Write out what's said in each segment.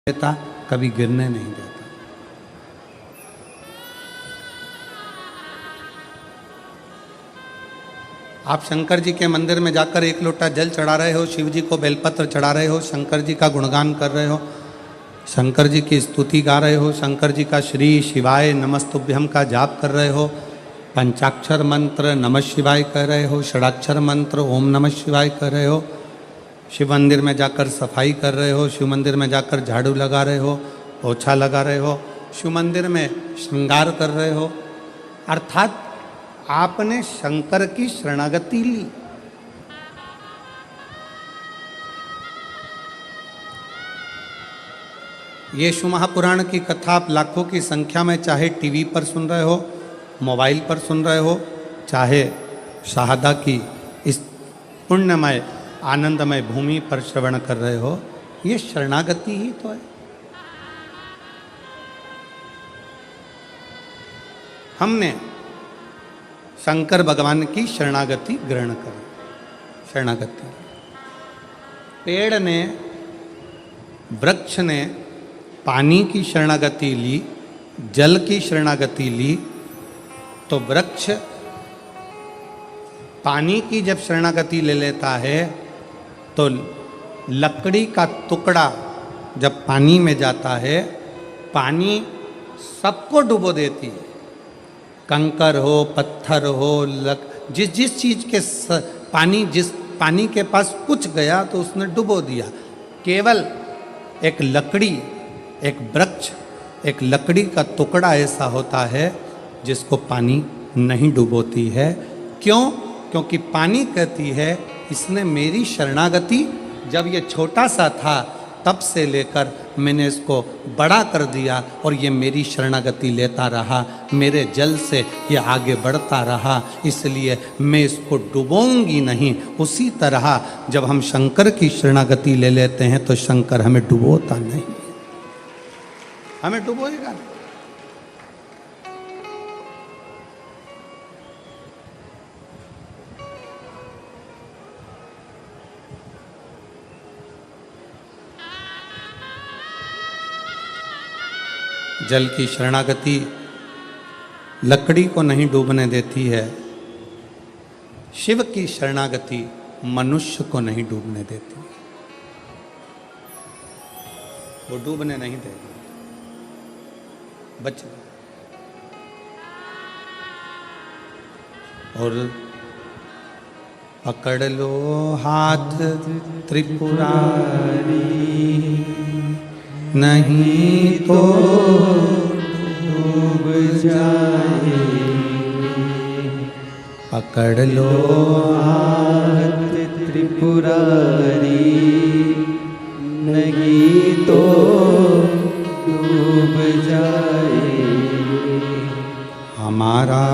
देता, कभी गिरने नहीं देता। आप शंकर जी के मंदिर में जाकर एक लोटा जल चढ़ा रहे हो, शिव जी को बेलपत्र चढ़ा रहे हो, शंकर जी का गुणगान कर रहे हो, शंकर जी की स्तुति गा रहे हो, शंकर जी का श्री शिवाय नमस्तुभ्यम का जाप कर रहे हो, पंचाक्षर मंत्र नमः शिवाय कर रहे हो, षडाक्षर मंत्र ओम नमः शिवाय कर रहे हो, शिव मंदिर में जाकर सफाई कर रहे हो, शिव मंदिर में जाकर झाड़ू लगा रहे हो, पोछा लगा रहे हो, शिव मंदिर में श्रृंगार कर रहे हो, अर्थात आपने शंकर की शरणागति ली। ये शिव महापुराण की कथा आप लाखों की संख्या में चाहे टीवी पर सुन रहे हो, मोबाइल पर सुन रहे हो, चाहे शाहदा की इस पुण्यमय आनंदमय भूमि पर श्रवण कर रहे हो, ये शरणागति ही तो है। हमने शंकर भगवान की शरणागति ग्रहण करी। शरणागति पेड़ ने, वृक्ष ने पानी की शरणागति ली, जल की शरणागति ली, तो वृक्ष पानी की जब शरणागति ले लेता है तो लकड़ी का टुकड़ा जब पानी में जाता है, पानी सबको डुबो देती है। कंकर हो, पत्थर हो, जिस चीज के जिस पानी के पास कुछ गया तो उसने डुबो दिया। केवल एक लकड़ी, एक वृक्ष, एक लकड़ी का टुकड़ा ऐसा होता है जिसको पानी नहीं डुबोती है। क्यों? क्योंकि पानी कहती है इसने मेरी शरणागति, जब ये छोटा सा था तब से लेकर मैंने इसको बड़ा कर दिया और ये मेरी शरणागति लेता रहा, मेरे जल से ये आगे बढ़ता रहा, इसलिए मैं इसको डुबोऊंगी नहीं। उसी तरह जब हम शंकर की शरणागति ले लेते हैं तो शंकर हमें डुबोता नहीं, हमें डुबोएगा नहीं। जल की शरणागति लकड़ी को नहीं डूबने देती है, शिव की शरणागति मनुष्य को नहीं डूबने देती है, वो डूबने नहीं देगा, बच। और पकड़ लो हाथ त्रिपुरारी, नहीं तो डूब जाएगी। पकड़ लो हाथ त्रिपुरारी, नहीं तो डूब जाएगी। हमारा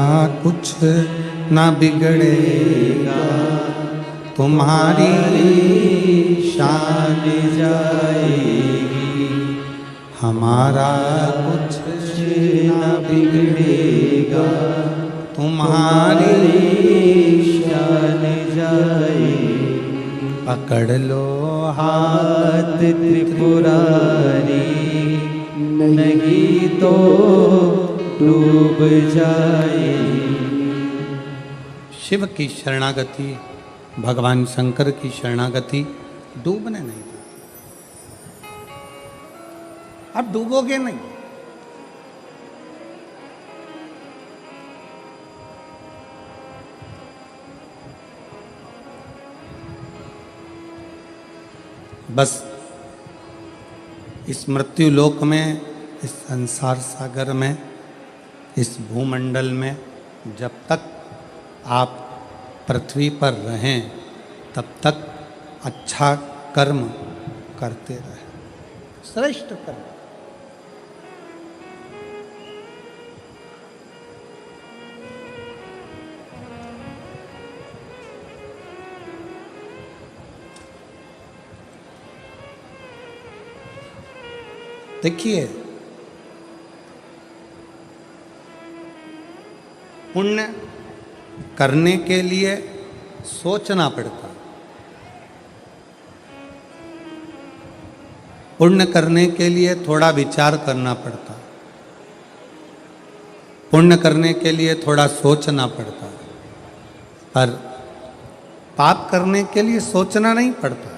कुछ न बिगड़ेगा, तुम्हारी शान जाएगी। हमारा कुछ न बिगड़ेगा, तुम्हारी शान जाएगी। पकड़ लो हाथ त्रिपुरारी, नहीं तो डूब जाएगी। शिव की शरणागति, भगवान शंकर की शरणागति डूबने नहीं देती। अब डूबोगे नहीं। बस इस मृत्यु लोक में, इस संसार सागर में, इस भूमंडल में जब तक आप पृथ्वी पर रहें तब तक अच्छा कर्म करते रहें, श्रेष्ठ कर्म। देखिए, पुण्य करने के लिए सोचना पड़ता, पुण्य करने के लिए थोड़ा विचार करना पड़ता है, पुण्य करने के लिए थोड़ा सोचना पड़ता है, पर पाप करने के लिए सोचना नहीं पड़ता है।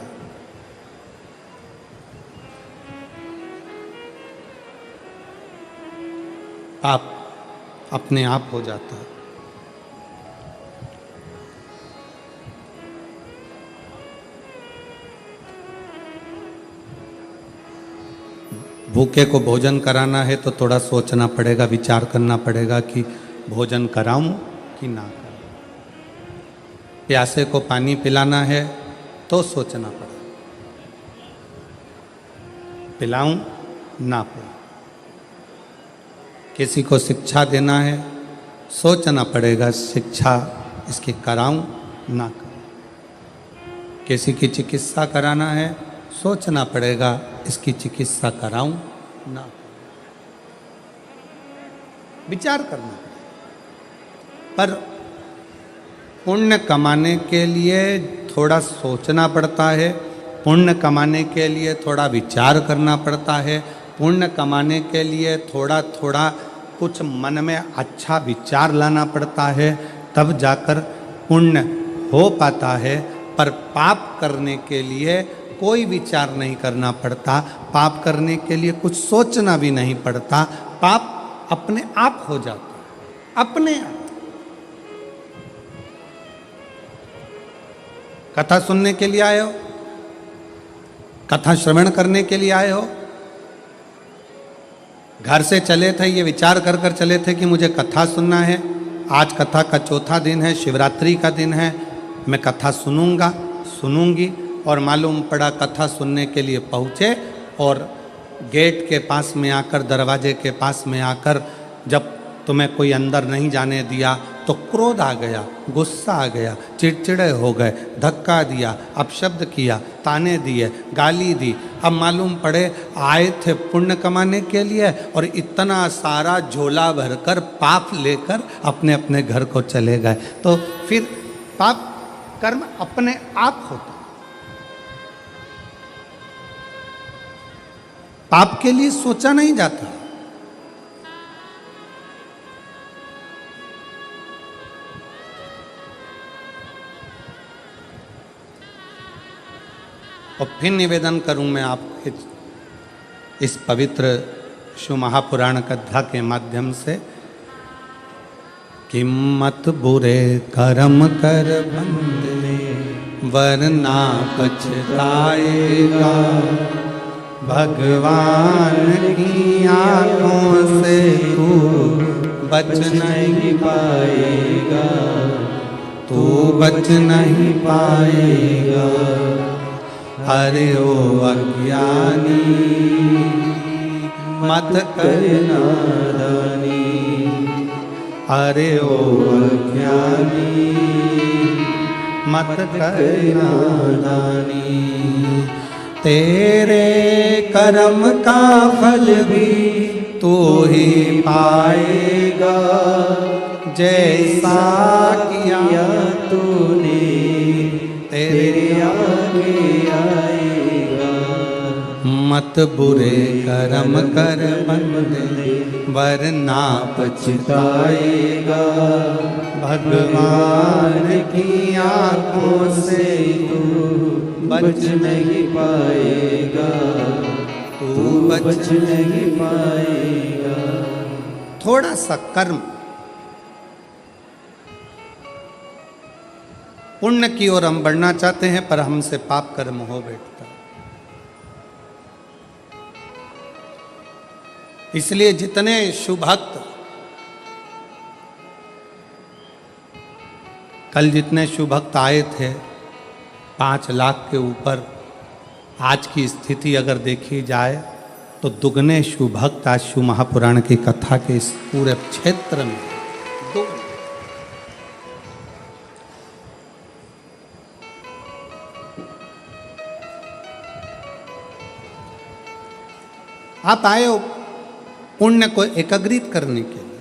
पाप अपने आप हो जाता है। भूखे को भोजन कराना है तो थोड़ा सोचना पड़ेगा, विचार करना पड़ेगा कि भोजन कराऊं कि ना कराऊं। प्यासे को पानी पिलाना है तो सोचना पड़ेगा, पिलाऊं ना पिलाऊं। किसी को शिक्षा देना है, सोचना पड़ेगा शिक्षा इसकी कराऊं ना कराऊं। किसी की चिकित्सा कराना है, सोचना पड़ेगा इसकी चिकित्सा कराऊं ना कराऊं। विचार करना पड़ेगा। पर पुण्य कमाने के लिए थोड़ा सोचना पड़ता है, पुण्य कमाने के लिए थोड़ा विचार करना पड़ता है, पुण्य कमाने के लिए थोड़ा थोड़ा कुछ मन में अच्छा विचार लाना पड़ता है, तब जाकर पुण्य हो पाता है। पर पाप करने के लिए कोई विचार नहीं करना पड़ता, पाप करने के लिए कुछ सोचना भी नहीं पड़ता, पाप अपने आप हो जाता है, अपने आप। कथा सुनने के लिए आए हो, कथा श्रवण करने के लिए आए हो, घर से चले थे ये विचार कर कर चले थे कि मुझे कथा सुनना है, आज कथा का चौथा दिन है, शिवरात्रि का दिन है, मैं कथा सुनूंगा सुनूंगी, और मालूम पड़ा कथा सुनने के लिए पहुँचे और गेट के पास में आकर, दरवाजे के पास में आकर जब तुम्हें कोई अंदर नहीं जाने दिया तो क्रोध आ गया, गुस्सा आ गया, चिड़चिड़े हो गए, धक्का दिया, अपशब्द किया, ताने दिए, गाली दी। अब मालूम पड़े आए थे पुण्य कमाने के लिए और इतना सारा झोला भरकर पाप लेकर अपने अपने घर को चले गए। तो फिर पाप कर्म अपने आप होता। पाप के लिए सोचा नहीं जाता। और फिर निवेदन करूं मैं आपको इस पवित्र शिव महापुराण कथा के माध्यम से कि मत बुरे कर्म कर बंदे वरना पछताएगा, भगवान की आँखों से तू बच नहीं पाएगा, तू बच नहीं पाएगा। अरे ओ अज्ञानी मत कर नादानी, अरे ओ अज्ञानी मत कर नादानी। तेरे कर्म का फल भी तू ही पाएगा, जैसा किया तूने तेरे आगे आएगा। मत बुरे कर्म कर बंदे वरना पछताएगा, भगवान की आँखों से तू बच नहीं पाएगा, तू बच नहीं पाएगा। थोड़ा सा कर्म पुण्य की ओर हम बढ़ना चाहते हैं, पर हमसे पाप कर्म हो बैठता है। इसलिए जितने शुभ भक्त कल जितने शुभ भक्त आए थे 5 लाख के ऊपर, आज की स्थिति अगर देखी जाए तो दुगने शिव भक्त आज शिव महापुराण की कथा के इस पूरे क्षेत्र में दुगने। आप आए हो पुण्य को एकत्रित करने के लिए।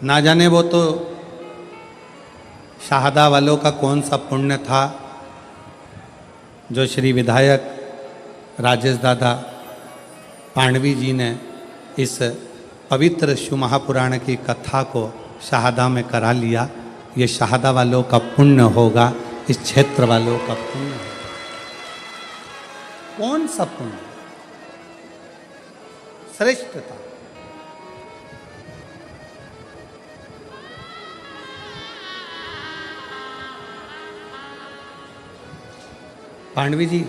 ना जाने वो तो शाहदा वालों का कौन सा पुण्य था जो श्री विधायक राजेश दादा पांडवी जी ने इस पवित्र शिव महापुराण की कथा को शहादा में करा लिया, ये शहादा वालों का पुण्य होगा, इस क्षेत्र वालों का पुण्य होगा। कौन सा पुण्य? श्रेष्ठता। पांडवी जी,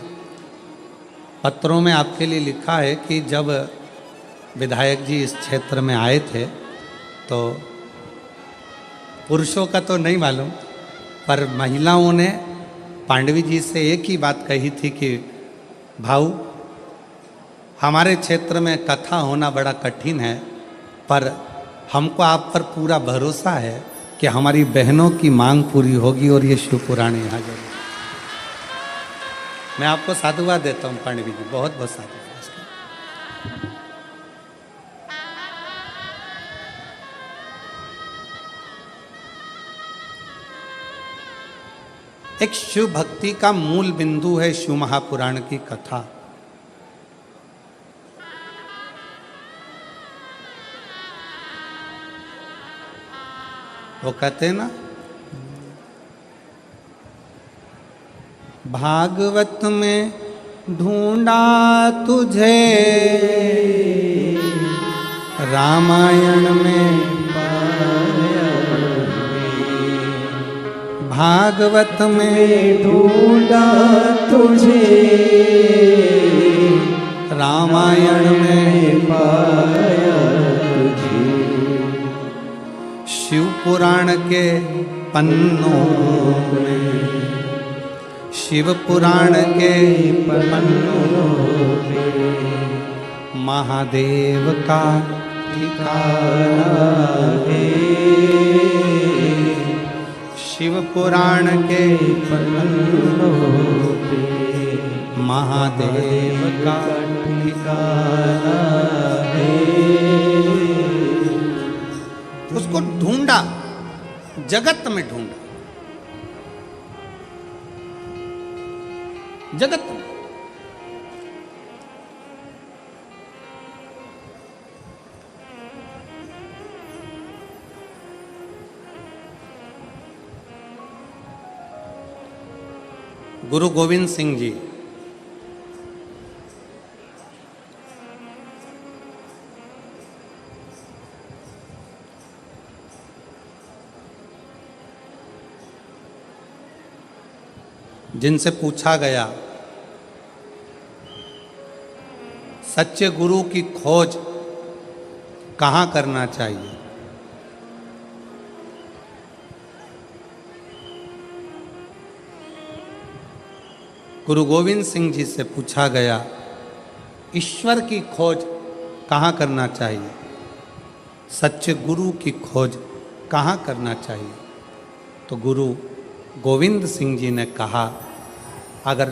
पत्रों में आपके लिए लिखा है कि जब विधायक जी इस क्षेत्र में आए थे तो पुरुषों का तो नहीं मालूम, पर महिलाओं ने पांडवी जी से एक ही बात कही थी कि भाऊ, हमारे क्षेत्र में कथा होना बड़ा कठिन है, पर हमको आप पर पूरा भरोसा है कि हमारी बहनों की मांग पूरी होगी और ये शिव पुराण यहाँ जरूर। मैं आपको साधुवाद देता हूँ पांडवी जी, बहुत बहुत साधुवाद। एक शिव भक्ति का मूल बिंदु है शिव महापुराण की कथा। वो कहते हैं ना, भागवत में ढूंढा तुझे, रामायण में पाया, भागवत में ढूंढा तुझे, रामायण में पाया तुझे, शिव पुराण के पन्नों में, शिव पुराण के पन्नों पे महादेव का ठिकाना है, शिव पुराण के पन्नों पे महादेव का ठिकाना है। उसको ढूंढा, जगत में ढूंढा, जगत में। गुरु गोविंद सिंह जी जिनसे पूछा गया सच्चे गुरु की खोज कहाँ करना चाहिए, गुरु गोविंद सिंह जी से पूछा गया ईश्वर की खोज कहाँ करना चाहिए, सच्चे गुरु की खोज कहाँ करना चाहिए, तो गुरु गोविंद सिंह जी ने कहा, अगर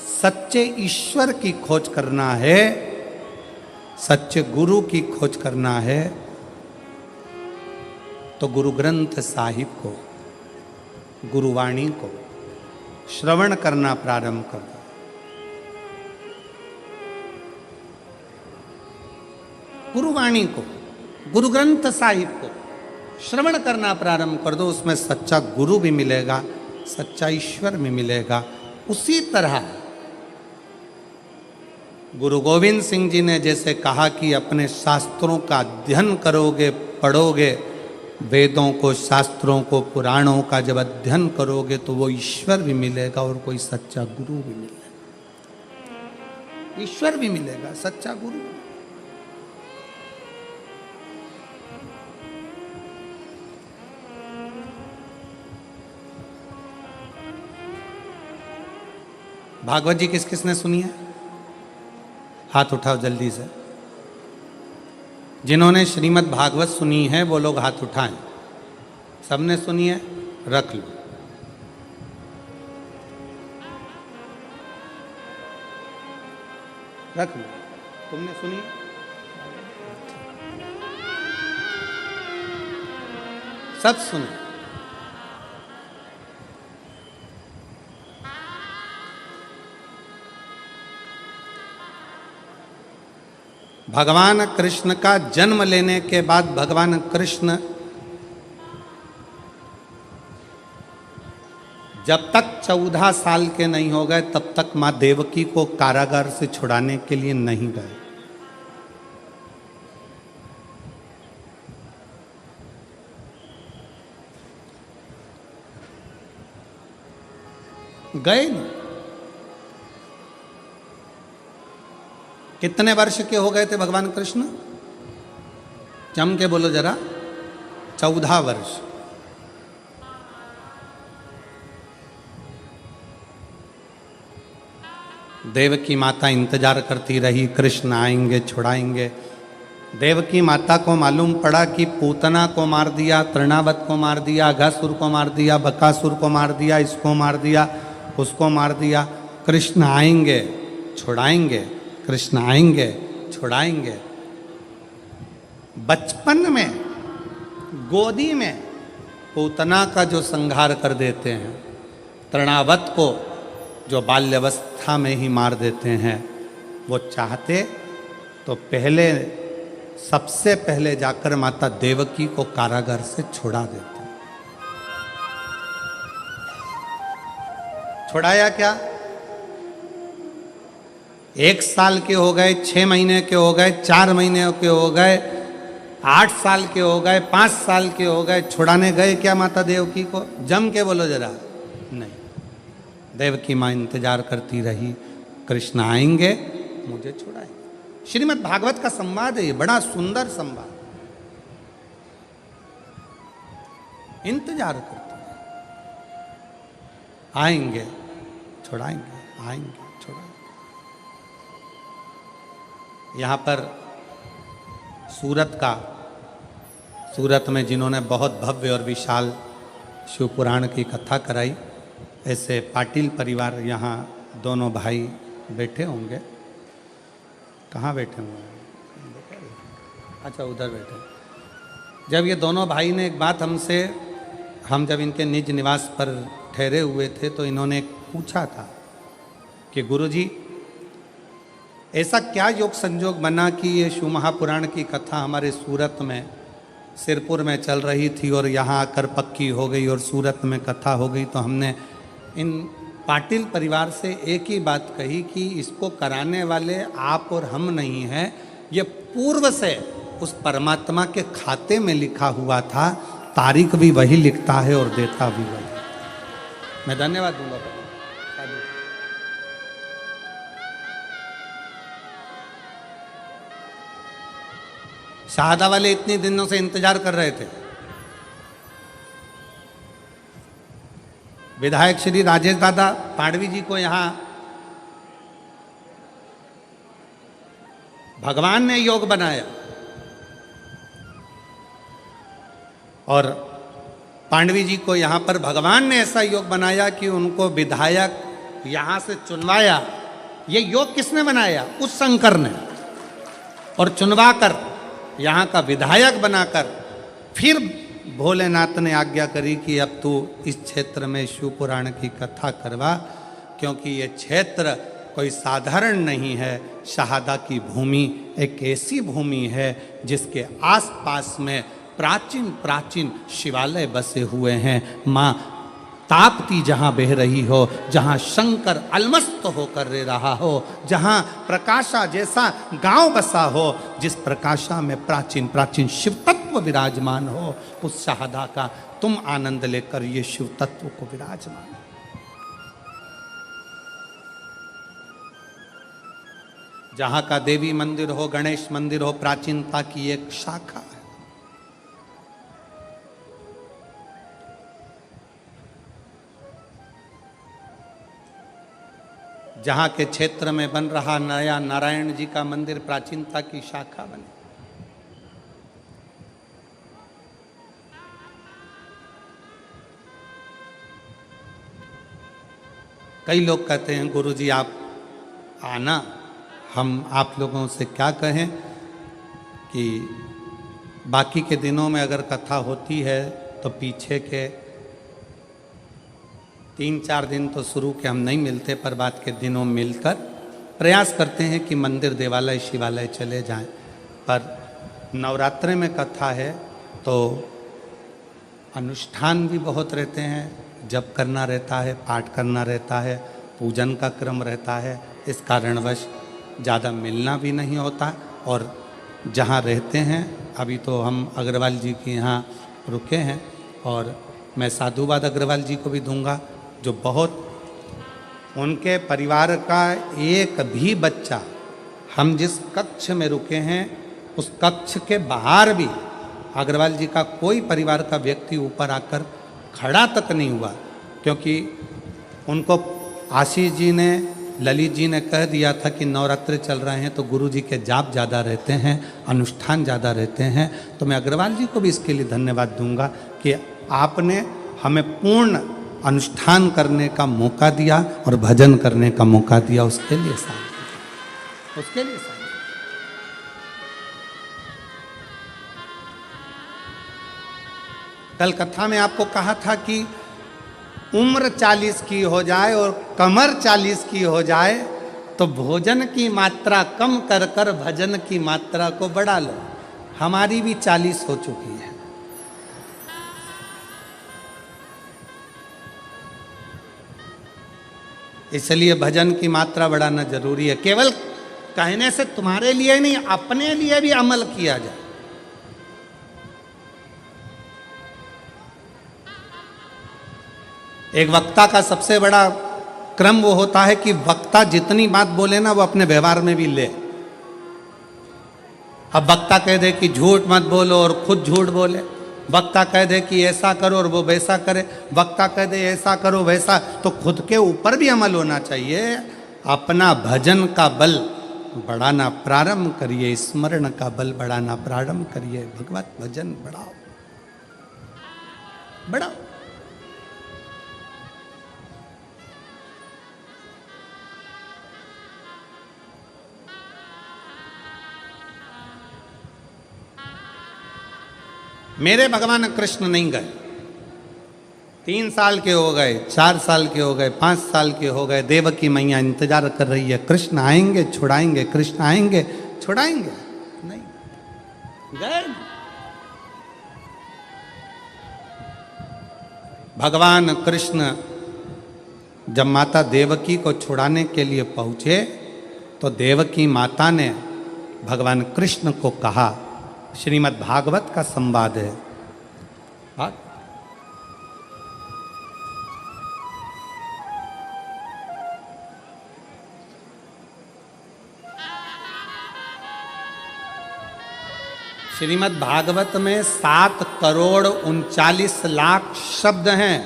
सच्चे ईश्वर की खोज करना है, सच्चे गुरु की खोज करना है, तो गुरु ग्रंथ साहिब को, गुरुवाणी को श्रवण करना प्रारंभ कर दो। गुरुवाणी को, गुरु ग्रंथ साहिब को श्रवण करना प्रारंभ कर दो, उसमें सच्चा गुरु भी मिलेगा, सच्चा ईश्वर भी मिलेगा। उसी तरह गुरु गोविंद सिंह जी ने जैसे कहा कि अपने शास्त्रों का अध्ययन करोगे, पढ़ोगे, वेदों को, शास्त्रों को, पुराणों का जब अध्ययन करोगे तो वो ईश्वर भी मिलेगा और कोई सच्चा गुरु भी मिलेगा, ईश्वर भी मिलेगा, सच्चा गुरु। भागवत जी किस किसने सुनी है? हाथ उठाओ जल्दी से। जिन्होंने श्रीमद् भागवत सुनी है वो लोग हाथ उठाएं। सबने सुनी है? रख लो। रख लो। तुमने सुनी? सब सुने। भगवान कृष्ण का जन्म लेने के बाद भगवान कृष्ण जब तक 14 साल के नहीं हो गए तब तक मां देवकी को कारागार से छुड़ाने के लिए नहीं गए। गए नहीं। कितने वर्ष के हो गए थे भगवान कृष्ण? जम के बोलो जरा। 14 वर्ष। देवकी माता इंतजार करती रही, कृष्ण आएंगे छुड़ाएंगे। देवकी माता को मालूम पड़ा कि पूतना को मार दिया, तृणावत को मार दिया, अघासुर को मार दिया, बकासुर को मार दिया, इसको मार दिया, उसको मार दिया। कृष्ण आएंगे छुड़ाएंगे, कृष्ण आएंगे छुड़ाएंगे। बचपन में गोदी में पूतना का जो संहार कर देते हैं, तृणावत को जो बाल्यावस्था में ही मार देते हैं, वो चाहते तो पहले सबसे पहले जाकर माता देवकी को कारागार से छुड़ा देते। छुड़ाया क्या? 1 साल के हो गए, 6 महीने के हो गए, 4 महीने के हो गए, 8 साल के हो गए, 5 साल के हो गए, छुड़ाने गए क्या माता देवकी को? जम के बोलो जरा। नहीं। देवकी माँ इंतजार करती रही, कृष्ण आएंगे मुझे छुड़ाएंगे। श्रीमद् भागवत का संवाद है ये, बड़ा सुंदर संवाद। इंतजार करती रही, आएंगे छुड़ाएंगे, आएंगे छुड़ाएंगे। यहाँ पर सूरत में जिन्होंने बहुत भव्य और विशाल शिव पुराण की कथा कराई, ऐसे पाटिल परिवार यहाँ दोनों भाई बैठे होंगे। कहाँ बैठे होंगे? अच्छा, उधर बैठे। जब ये दोनों भाई ने एक बात हमसे, हम जब इनके निज निवास पर ठहरे हुए थे तो इन्होंने पूछा था कि गुरुजी, ऐसा क्या योग संजोग बना कि ये शिव महापुराण की कथा हमारे सूरत में, सिरपुर में चल रही थी और यहाँ आकर पक्की हो गई और सूरत में कथा हो गई। तो हमने इन पाटिल परिवार से एक ही बात कही कि इसको कराने वाले आप और हम नहीं हैं, ये पूर्व से उस परमात्मा के खाते में लिखा हुआ था। तारीख भी वही लिखता है और देता भी वही। मैं धन्यवाद दूंगा। शाहदा वाले इतने दिनों से इंतजार कर रहे थे। विधायक श्री राजेश दादा पांडवी जी को यहाँ भगवान ने योग बनाया और पांडवी जी को यहाँ पर भगवान ने ऐसा योग बनाया कि उनको विधायक यहाँ से चुनवाया। ये योग किसने बनाया? उस शंकर ने। और चुनवाकर यहाँ का विधायक बनाकर फिर भोलेनाथ ने आज्ञा करी कि अब तू इस क्षेत्र में शिव पुराण की कथा करवा, क्योंकि ये क्षेत्र कोई साधारण नहीं है। शहादा की भूमि एक ऐसी भूमि है जिसके आसपास में प्राचीन प्राचीन शिवालय बसे हुए हैं। माँ ताप्ती जहाँ बह रही हो, जहाँ शंकर अलमस्त होकर रह रहा हो, जहाँ प्रकाशा जैसा गांव बसा हो, जिस प्रकाशा में प्राचीन प्राचीन शिव तत्व विराजमान हो, उस शहादा का तुम आनंद लेकर ये शिव तत्व को विराजमान। जहाँ का देवी मंदिर हो, गणेश मंदिर हो, प्राचीनता की एक शाखा है। जहाँ के क्षेत्र में बन रहा नया नारायण जी का मंदिर प्राचीनता की शाखा बने। कई लोग कहते हैं गुरुजी आप आना, हम आप लोगों से क्या कहें कि बाकी के दिनों में अगर कथा होती है तो पीछे के 3-4 दिन तो शुरू के हम नहीं मिलते, पर बाद के दिनों मिलकर प्रयास करते हैं कि मंदिर, देवालय, शिवालय चले जाएं, पर नवरात्रि में कथा है तो अनुष्ठान भी बहुत रहते हैं, जप करना रहता है, पाठ करना रहता है, पूजन का क्रम रहता है। इस कारणवश ज़्यादा मिलना भी नहीं होता। और जहाँ रहते हैं, अभी तो हम अग्रवाल जी के यहाँ रुके हैं, और मैं साधुवाद अग्रवाल जी को भी दूंगा, जो बहुत उनके परिवार का एक भी बच्चा, हम जिस कक्ष में रुके हैं उस कक्ष के बाहर भी अग्रवाल जी का कोई परिवार का व्यक्ति ऊपर आकर खड़ा तक नहीं हुआ, क्योंकि उनको आशीष जी ने, ललित जी ने कह दिया था कि नवरात्रि चल रहे हैं तो गुरु जी के जाप ज़्यादा रहते हैं, अनुष्ठान ज़्यादा रहते हैं। तो मैं अग्रवाल जी को भी इसके लिए धन्यवाद दूंगा कि आपने हमें पूर्ण अनुष्ठान करने का मौका दिया और भजन करने का मौका दिया, उसके लिए साथ, उसके लिए साथ। कल कथा में आपको कहा था कि उम्र 40 की हो जाए और कमर 40 की हो जाए तो भोजन की मात्रा कम कर कर भजन की मात्रा को बढ़ा लो। हमारी भी 40 हो चुकी है। इसलिए भजन की मात्रा बढ़ाना जरूरी है। केवल कहने से तुम्हारे लिए नहीं, अपने लिए भी अमल किया जाए। एक वक्ता का सबसे बड़ा क्रम वो होता है कि वक्ता जितनी बात बोले ना वो अपने व्यवहार में भी ले। अब वक्ता कह दे कि झूठ मत बोलो और खुद झूठ बोले, वक्ता कह दे कि ऐसा करो और वो वैसा करे, वक्ता कह दे ऐसा करो वैसा, तो खुद के ऊपर भी अमल होना चाहिए। अपना भजन का बल बढ़ाना प्रारंभ करिए, स्मरण का बल बढ़ाना प्रारंभ करिए, भगवत भजन बढ़ाओ, बढ़ाओ। मेरे भगवान कृष्ण नहीं गए, 3 साल के हो गए, 4 साल के हो गए, 5 साल के हो गए, देवकी मैया इंतजार कर रही है, कृष्ण आएंगे छुड़ाएंगे, कृष्ण आएंगे छुड़ाएंगे, नहीं गए। भगवान कृष्ण जब माता देवकी को छुड़ाने के लिए पहुंचे तो देवकी माता ने भगवान कृष्ण को कहा, श्रीमद् भागवत का संवाद है, श्रीमद् भागवत में 7 करोड़ 39 लाख शब्द हैं।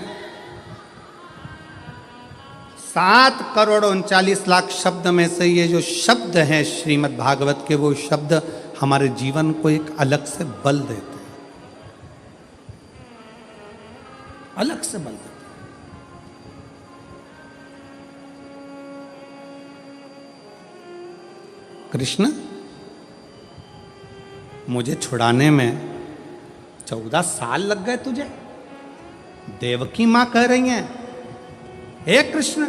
7 करोड़ 39 लाख शब्द में से ये जो शब्द हैं श्रीमद् भागवत के, वो शब्द हमारे जीवन को एक अलग से बल देते हैं, अलग से बल देते हैं। कृष्ण मुझे छुड़ाने में 14 साल लग गए तुझे, देवकी मां कह रही हैं, हे कृष्ण,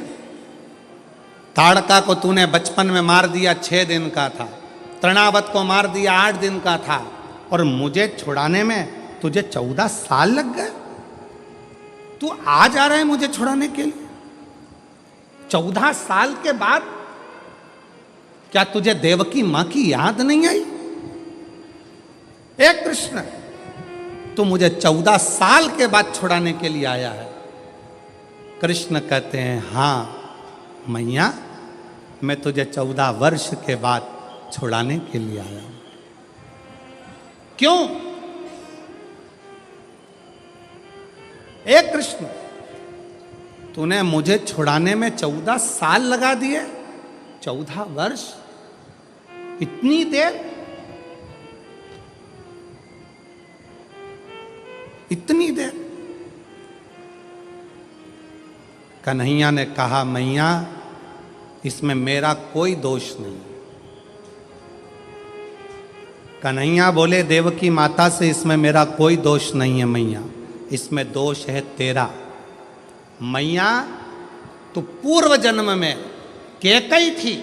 ताड़का को तूने बचपन में मार दिया, 6 दिन का था, तृणावत को मार दिया 8 दिन का था, और मुझे छुड़ाने में तुझे 14 साल लग गए। तू आ जा रहा है मुझे छुड़ाने के लिए 14 साल के बाद? क्या तुझे देवकी मां की याद नहीं आई? हे कृष्ण, तू मुझे 14 साल के बाद छुड़ाने के लिए आया है। कृष्ण कहते हैं, हाँ मैया, मैं तुझे 14 वर्ष के बाद छुड़ाने के लिए आया हूं। क्यों? हे कृष्ण, तूने मुझे छुड़ाने में 14 साल लगा दिए, 14 वर्ष, इतनी देर, इतनी देर। कन्हैया ने कहा, मैया इसमें मेरा कोई दोष नहीं। कन्हैया बोले देवकी माता से, इसमें मेरा कोई दोष नहीं है मैया, इसमें दोष है तेरा। मैया, तो पूर्व जन्म में कैकई थी,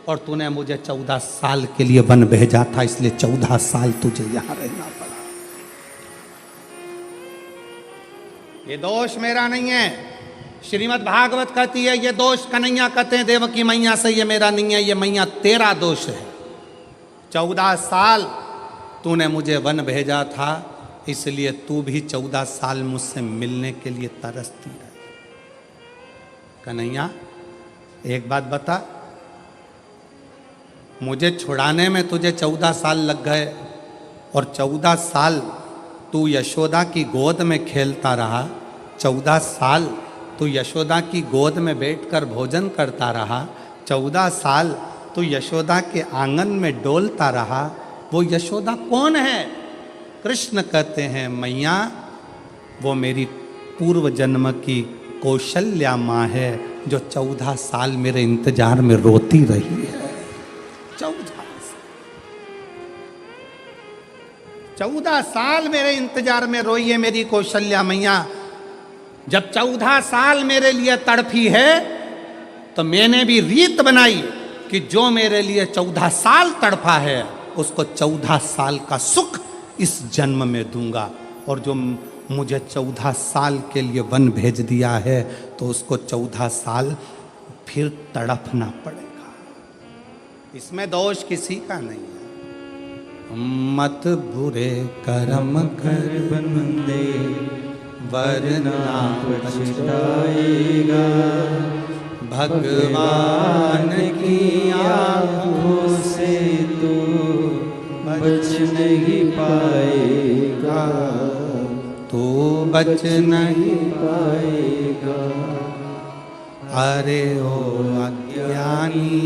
और तूने मुझे 14 साल के लिए वन भेजा था, इसलिए 14 साल तुझे यहां रहना पड़ा। ये दोष मेरा नहीं है, श्रीमद् भागवत कहती है ये दोष कन्हैया कहते हैं देवकी मैया से, ये मेरा नहीं है, ये मैया तेरा दोष है। 14 साल तूने मुझे वन भेजा था, इसलिए तू भी 14 साल मुझसे मिलने के लिए तरसती रही। कन्हैया एक बात बता, मुझे छुड़ाने में तुझे 14 साल लग गए और 14 साल तू यशोदा की गोद में खेलता रहा, 14 साल तू यशोदा की गोद में बैठकर भोजन करता रहा, 14 साल तू यशोदा के आंगन में डोलता रहा। वो यशोदा कौन है? कृष्ण कहते हैं मैया वो मेरी पूर्व जन्म की कौशल्या माँ है, जो 14 साल मेरे इंतजार में रोती रही है। 14 साल मेरे इंतजार में रोई है मेरी कौशल्या मैया। जब 14 साल मेरे लिए तड़फी है तो मैंने भी रीत बनाई कि जो मेरे लिए 14 साल तड़फा है उसको 14 साल का सुख इस जन्म में दूंगा, और जो मुझे 14 साल के लिए वन भेज दिया है तो उसको 14 साल फिर तड़पना पड़ेगा। इसमें दोष किसी का नहीं है। मत बुरे कर्म कर बंदे वरना पछताएगा, भगवान की आँखों से तो बच नहीं पाएगा, तू बच नहीं पाएगा। अरे ओ अज्ञानी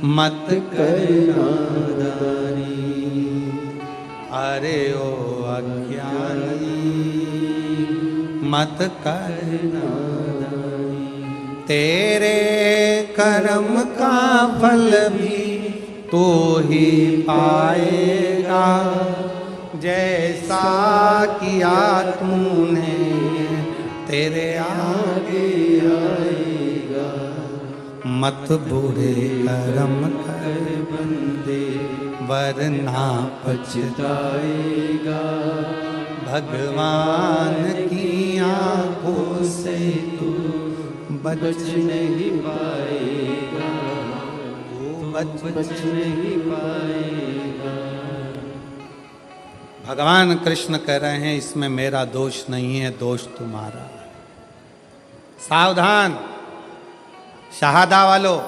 मत करना दानी, अरे ओ अज्ञानी मत करना दानी। तेरे कर्म का फल भी तू ही पाएगा, जैसा किया तूने तेरे आगे आएगा। मत बुरे कर्म कर बंदे वरना पछताएगा, भगवान की आँखों से तू बच नहीं पाएगा, बच नहीं पाएगा। भगवान कृष्ण कह रहे हैं इसमें मेरा दोष नहीं है, दोष तुम्हारा है। सावधान शहादा वालों,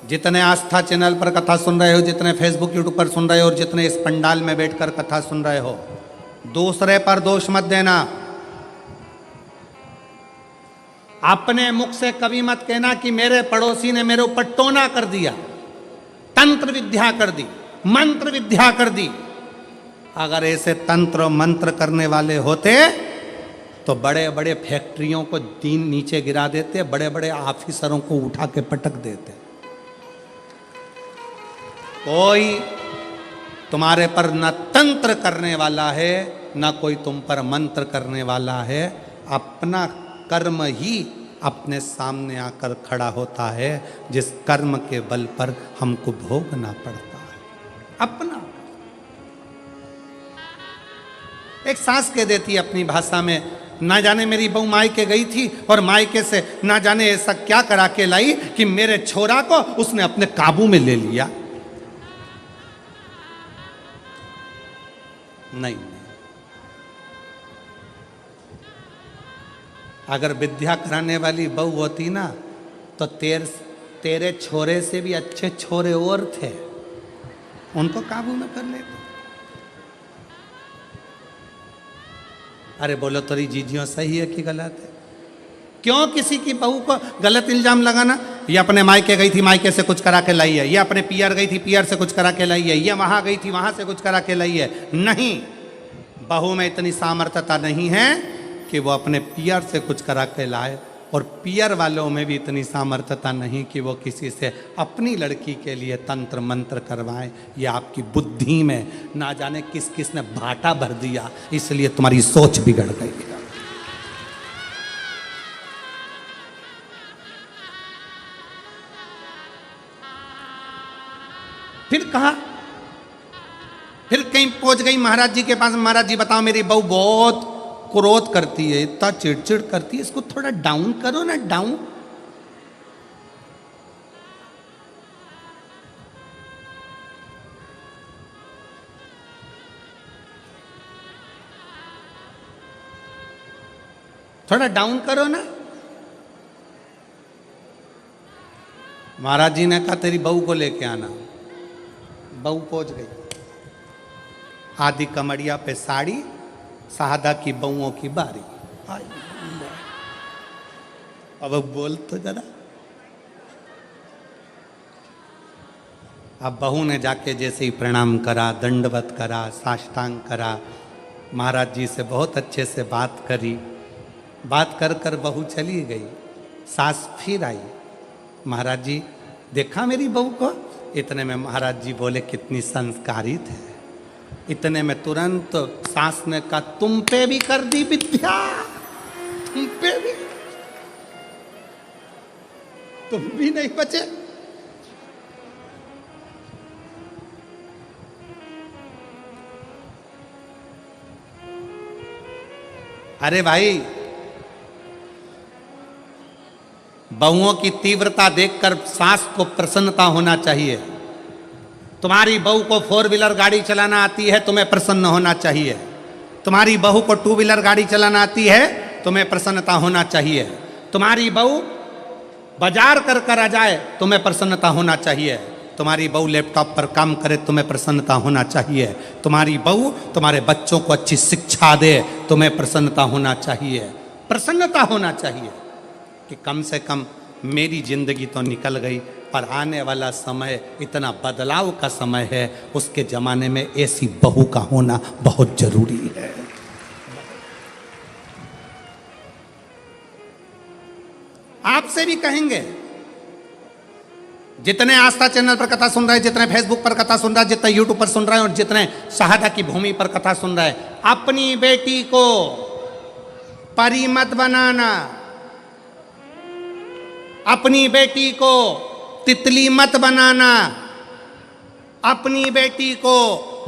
जितने आस्था चैनल पर कथा सुन रहे हो, जितने फेसबुक यूट्यूब पर सुन रहे हो और जितने इस पंडाल में बैठकर कथा सुन रहे हो, दूसरे पर दोष मत देना। अपने मुख से कभी मत कहना कि मेरे पड़ोसी ने मेरे ऊपर टोना कर दिया, तंत्र विद्या कर दी, मंत्र विद्या कर दी। अगर ऐसे तंत्र मंत्र करने वाले होते तो बड़े बड़े फैक्ट्रियों को दीन नीचे गिरा देते, बड़े बड़े ऑफिसरों को उठा के पटक देते। कोई तुम्हारे पर न तंत्र करने वाला है न कोई तुम पर मंत्र करने वाला है। अपना कर्म ही अपने सामने आकर खड़ा होता है, जिस कर्म के बल पर हमको भोगना पड़ता है। अपना एक सास कह देती है अपनी भाषा में, ना जाने मेरी बहू मायके गई थी और मायके से ना जाने ऐसा क्या करा के लाई कि मेरे छोरा को उसने अपने काबू में ले लिया। नहीं, अगर विद्या कराने वाली बहू होती ना तो तेरे छोरे से भी अच्छे छोरे और थे, उनको काबू में कर लेते। अरे बोलो तेरी जीजियों सही है कि गलत है? क्यों किसी की बहू को गलत इल्जाम लगाना? ये अपने मायके गई थी, मायके से कुछ करा के लाई है, ये अपने पियर गई थी, पियर से कुछ करा के लाई है, ये वहां गई थी, वहां से कुछ करा के लाई है। नहीं, बहू में इतनी सामर्थ्यता नहीं है कि वो अपने पियर से कुछ करा के लाए, और पियर वालों में भी इतनी सामर्थ्यता नहीं कि वो किसी से अपनी लड़की के लिए तंत्र मंत्र करवाएं। ये आपकी बुद्धि में ना जाने किस किस ने भाटा भर दिया, इसलिए तुम्हारी सोच बिगड़ गई। फिर कहा, फिर कहीं पहुंच गई महाराज जी के पास, महाराज जी बताओ मेरी बहू बहुत क्रोध करती है, इतना चिड़चिड़ करती है, इसको थोड़ा डाउन करो ना, डाउन। थोड़ा डाउन करो ना। महाराज जी ने कहा तेरी बहू को लेके आना। बहू पहुंच गई, आधी कमरिया पे साड़ी, साहदा की बहुओं की बारी। अब बोल तो जरा। अब बहू ने जाके जैसे ही प्रणाम करा, दंडवत करा, साष्टांग करा, महाराज जी से बहुत अच्छे से बात करी। बात कर कर बहू चली गई। सास फिर आई, महाराज जी देखा मेरी बहू को? इतने में महाराज जी बोले कितनी संस्कारित है। इतने में तुरंत सास ने कहा तुम पे भी कर दी विद्या, तुम पे भी, तुम भी नहीं बचे। अरे भाई, बहुओं की तीव्रता देखकर सास को प्रसन्नता होना चाहिए। तुम्हारी बहू को 4 व्हीलर गाड़ी चलाना आती है, तुम्हें प्रसन्न होना चाहिए। तुम्हारी बहू को 2 व्हीलर गाड़ी चलाना आती है, तुम्हें प्रसन्नता होना चाहिए। तुम्हारी बहू बाजार कर कर आ जाए, तुम्हें प्रसन्नता होना चाहिए। तुम्हारी बहू लैपटॉप पर काम करे, तुम्हें प्रसन्नता होना चाहिए। तुम्हारी बहू तुम्हारे बच्चों को अच्छी शिक्षा दे, तुम्हें प्रसन्नता होना चाहिए। प्रसन्नता होना चाहिए कि कम से कम मेरी जिंदगी तो निकल गई, पर आने वाला समय इतना बदलाव का समय है, उसके ज़माने में ऐसी बहू का होना बहुत जरूरी है। आपसे भी कहेंगे, जितने आस्था चैनल पर कथा सुन रहे हैं, जितने फेसबुक पर कथा सुन रहे हैं, जितने यूट्यूब पर सुन रहे हैं और जितने शहादा की भूमि पर कथा सुन रहे हैं, अपनी बेटी को परी मत बनाना, अपनी बेटी को तितली मत बनाना, अपनी बेटी को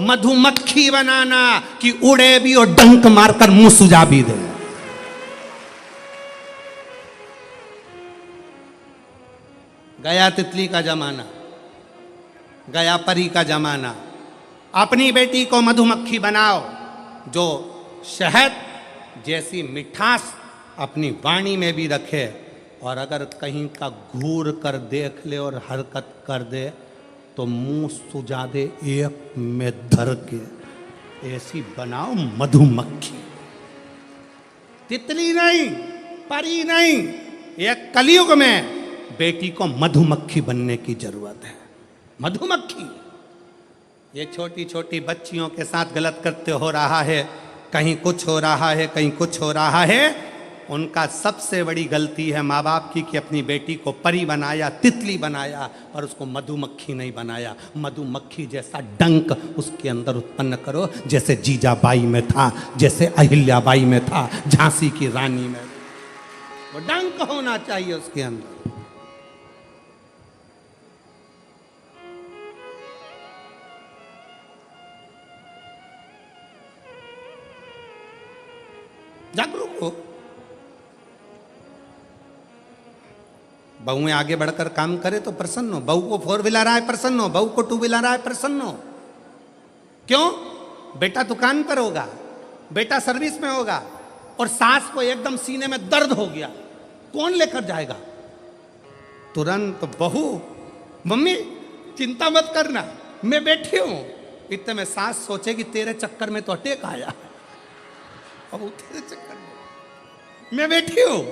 मधुमक्खी बनाना कि उड़े भी और डंक मारकर मुंह सुझा भी दे। गया तितली का जमाना, गया परी का जमाना। अपनी बेटी को मधुमक्खी बनाओ जो शहद जैसी मिठास अपनी वाणी में भी रखे, और अगर कहीं का घूर कर देख ले और हरकत कर दे तो मुंह सुझा दे एक में धर के। ऐसी बनाओ मधुमक्खी, तितली नहीं, परी नहीं। एक कलयुग में बेटी को मधुमक्खी बनने की जरूरत है। मधुमक्खी। ये छोटी छोटी बच्चियों के साथ गलत करते हो रहा है, कहीं कुछ हो रहा है, कहीं कुछ हो रहा है। उनका सबसे बड़ी गलती है माँ बाप की कि अपनी बेटी को परी बनाया, तितली बनाया और उसको मधुमक्खी नहीं बनाया। मधुमक्खी जैसा डंक उसके अंदर उत्पन्न करो, जैसे जीजाबाई में था, जैसे अहिल्याबाई में था, झांसी की रानी में। वो डंक होना चाहिए उसके अंदर। जागरूक हो। बहू में आगे बढ़कर काम करे तो प्रसन्न हो। बहू को 4 व्हीलर आए प्रसन्न हो, बहू को 2 व्हीलर आए प्रसन्न हो। क्यों? बेटा दुकान पर होगा, बेटा सर्विस में होगा, और सास को एकदम सीने में दर्द हो गया, कौन लेकर जाएगा? तुरंत बहू, मम्मी चिंता मत करना, मैं बैठी हूं। इतने में सास सोचेगी तेरे चक्कर में तो अटैक आया, अब तेरे चक्कर में मैं बैठी हूं,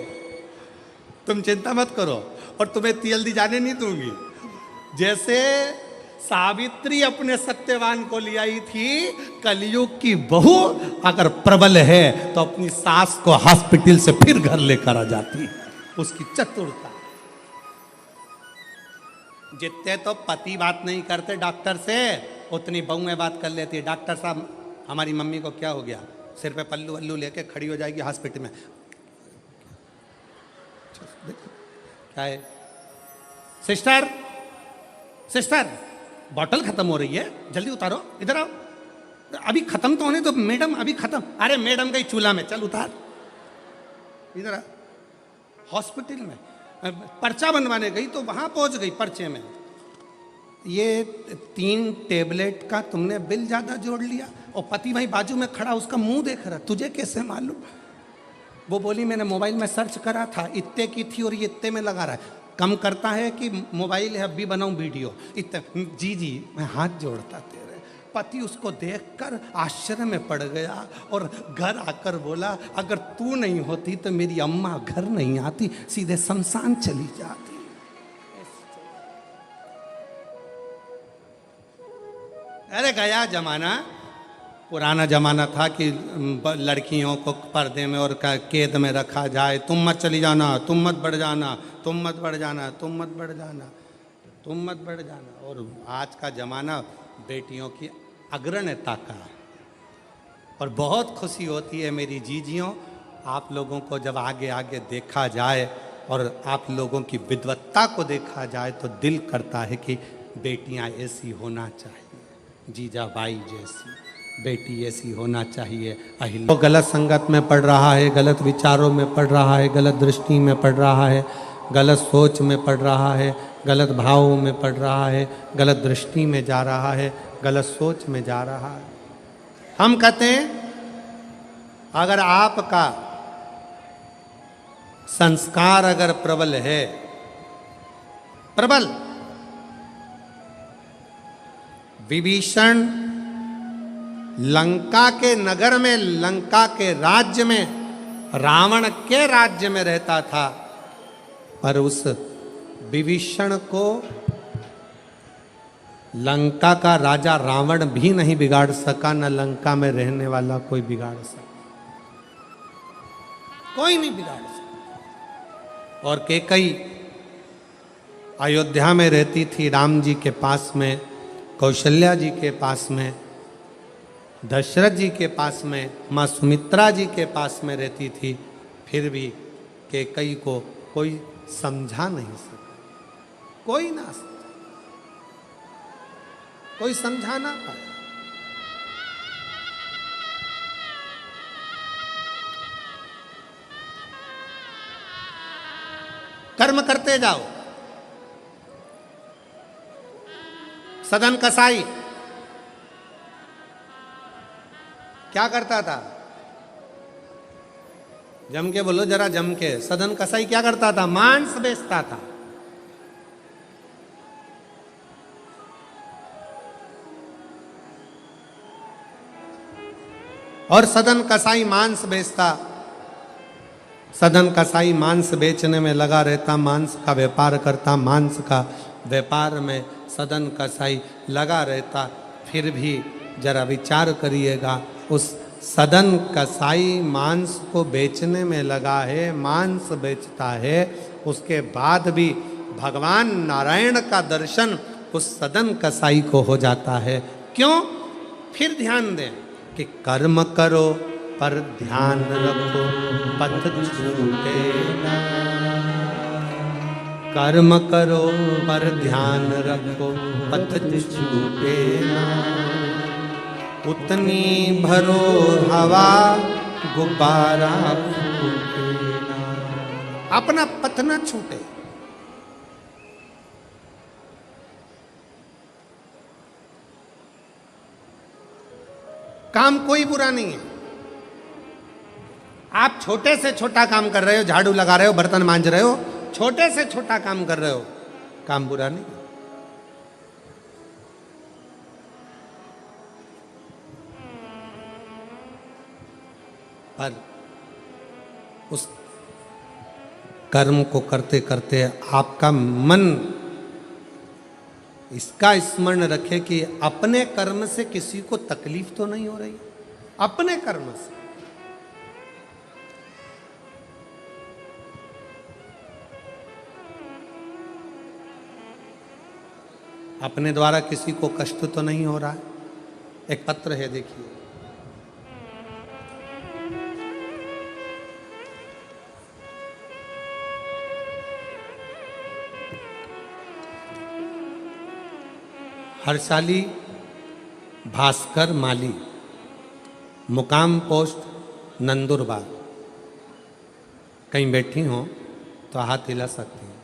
तुम चिंता मत करो और तुम्हें जल्दी जाने नहीं दूंगी। जैसे सावित्री अपने सत्यवान को ले आई थी, कलयुग की बहू अगर प्रबल है तो अपनी सास को हॉस्पिटल से फिर घर लेकर आ जाती है। उसकी चतुरता। जितने तो पति बात नहीं करते डॉक्टर से, उतनी बहुएं बात कर लेती है। डॉक्टर साहब हमारी मम्मी को क्या हो गया? सिर पे पल्लू वल्लू लेके खड़ी हो जाएगी हॉस्पिटल में। क्या है? सिस्टर, सिस्टर बॉटल खत्म हो रही है, जल्दी उतारो, इधर आओ, अभी खत्म तो होने दो मैडम, अभी खत्म। अरे मैडम गई चूल्हा में, चल उतार, इधर आ। हॉस्पिटल में पर्चा बनवाने गई तो वहां पहुंच गई पर्चे में, ये 3 टेबलेट का तुमने बिल ज्यादा जोड़ लिया, और पति वहीं बाजू में खड़ा उसका मुंह देख रहा, तुझे कैसे मालूम? वो बोली मैंने मोबाइल में सर्च करा था, इतने की थी और ये इतने में लगा रहा है, कम करता है कि मोबाइल है, अभी बनाऊं वीडियो इतने। जी जी, मैं हाथ जोड़ता तेरे। पति उसको देखकर आश्चर्य में पड़ गया और घर आकर बोला अगर तू नहीं होती तो मेरी अम्मा घर नहीं आती, सीधे शमशान चली जाती। अरे गया जमाना, पुराना जमाना था कि लड़कियों को पर्दे में और कैद में रखा जाए, तुम मत चली जाना, तुम मत बढ़ जाना, तुम मत बढ़ जाना, तुम मत बढ़ जाना, तुम मत बढ़ जाना। और आज का जमाना बेटियों की अग्रणता का, और बहुत खुशी होती है मेरी जीजियों, आप लोगों को जब आगे आगे देखा जाए और आप लोगों की विद्वत्ता को देखा जाए तो दिल करता है कि बेटियां ऐसी होना चाहिए, जीजाबाई जैसी बेटी ऐसी होना चाहिए। अहिल्या वो गलत संगत में पड़ रहा है, गलत विचारों में पड़ रहा है, गलत दृष्टि में पड़ रहा है, गलत सोच में पड़ रहा है, गलत भावों में पड़ रहा है, गलत दृष्टि में जा रहा है, गलत सोच में जा रहा है। हम कहते हैं अगर आपका संस्कार अगर प्रबल है, प्रबल, विभीषण लंका के नगर में, लंका के राज्य में, रावण के राज्य में रहता था, पर उस विभीषण को लंका का राजा रावण भी नहीं बिगाड़ सका, न लंका में रहने वाला कोई बिगाड़ सका, कोई नहीं बिगाड़ सका। और कैकेयी अयोध्या में रहती थी, राम जी के पास में, कौशल्या जी के पास में, दशरथ जी के पास में, माँ सुमित्रा जी के पास में रहती थी, फिर भी कैकेयी को कोई समझा नहीं सका, कोई ना समझा, कोई समझा ना पाया। कर्म करते जाओ। सदन कसाई क्या करता था? जम के बोलो जरा, जम के। सदन कसाई क्या करता था? मांस बेचता था। और सदन कसाई मांस बेचता, सदन कसाई मांस बेचने में लगा रहता, मांस का व्यापार करता, मांस का व्यापार में सदन कसाई लगा रहता। फिर भी जरा विचार करिएगा, उस सदन कसाई मांस को बेचने में लगा है, मांस बेचता है, उसके बाद भी भगवान नारायण का दर्शन उस सदन कसाई को हो जाता है। क्यों? फिर ध्यान दें कि कर्म करो पर ध्यान रखो, पथ छूटे ना। कर्म करो पर ध्यान रखो, पथ छूटे ना। उतनी भरो हवा, गुब्बारा फूटे ना। अपना पथ न छूटे। काम कोई बुरा नहीं है। आप छोटे से छोटा काम कर रहे हो, झाड़ू लगा रहे हो, बर्तन मांज रहे हो, छोटे से छोटा काम कर रहे हो, काम बुरा नहीं। पर उस कर्म को करते करते आपका मन इसका स्मरण रखे कि अपने कर्म से किसी को तकलीफ तो नहीं हो रही, अपने कर्म से। अपने द्वारा किसी को कष्ट तो नहीं हो रहा है। एक पत्र है, देखिए। हर्षाली भास्कर माली, मुकाम पोस्ट नंदुरबार। कहीं बैठी हो तो हाथ हिला सकती हैं।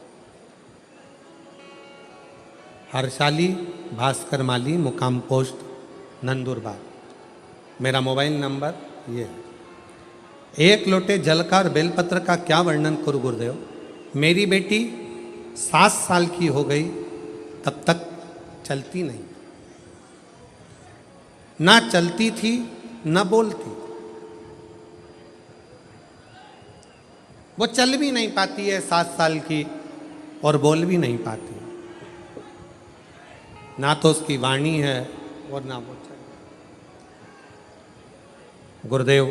हर्षाली भास्कर माली, मुकाम पोस्ट नंदुरबार। मेरा मोबाइल नंबर ये है। एक लोटे जल का और बेलपत्र का क्या वर्णन करूं गुरुदेव। मेरी बेटी 7 साल की हो गई, तब तक चलती नहीं, ना चलती थी ना बोलती। वो चल भी नहीं पाती है 7 साल की, और बोल भी नहीं पाती। ना तो उसकी वाणी है और ना वो चल। गुरुदेव,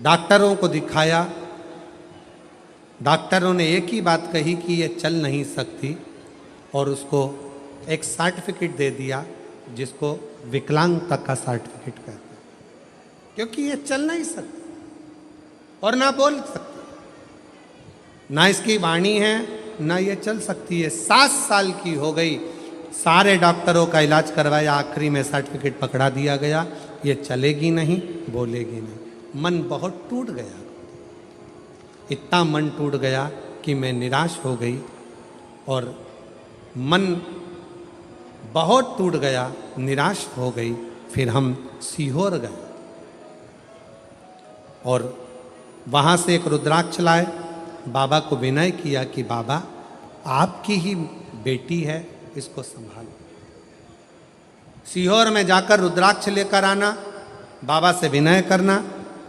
डॉक्टरों को दिखाया, डॉक्टरों ने एक ही बात कही कि ये चल नहीं सकती, और उसको एक सर्टिफिकेट दे दिया जिसको विकलांगता का सर्टिफिकेट कहते हैं, क्योंकि ये चल नहीं सकती और ना बोल सकती, ना इसकी वाणी है ना ये चल सकती है। 7 साल की हो गई, सारे डॉक्टरों का इलाज करवाया, आखिरी में सर्टिफिकेट पकड़ा दिया गया, ये चलेगी नहीं, बोलेगी नहीं। मन बहुत टूट गया, इतना मन टूट गया कि मैं निराश हो गई, और मन बहुत टूट गया, निराश हो गई। फिर हम सीहोर गए और वहाँ से एक रुद्राक्ष लाए, बाबा को विनय किया कि बाबा आपकी ही बेटी है, इसको संभालो। सीहोर में जाकर रुद्राक्ष लेकर आना, बाबा से विनय करना,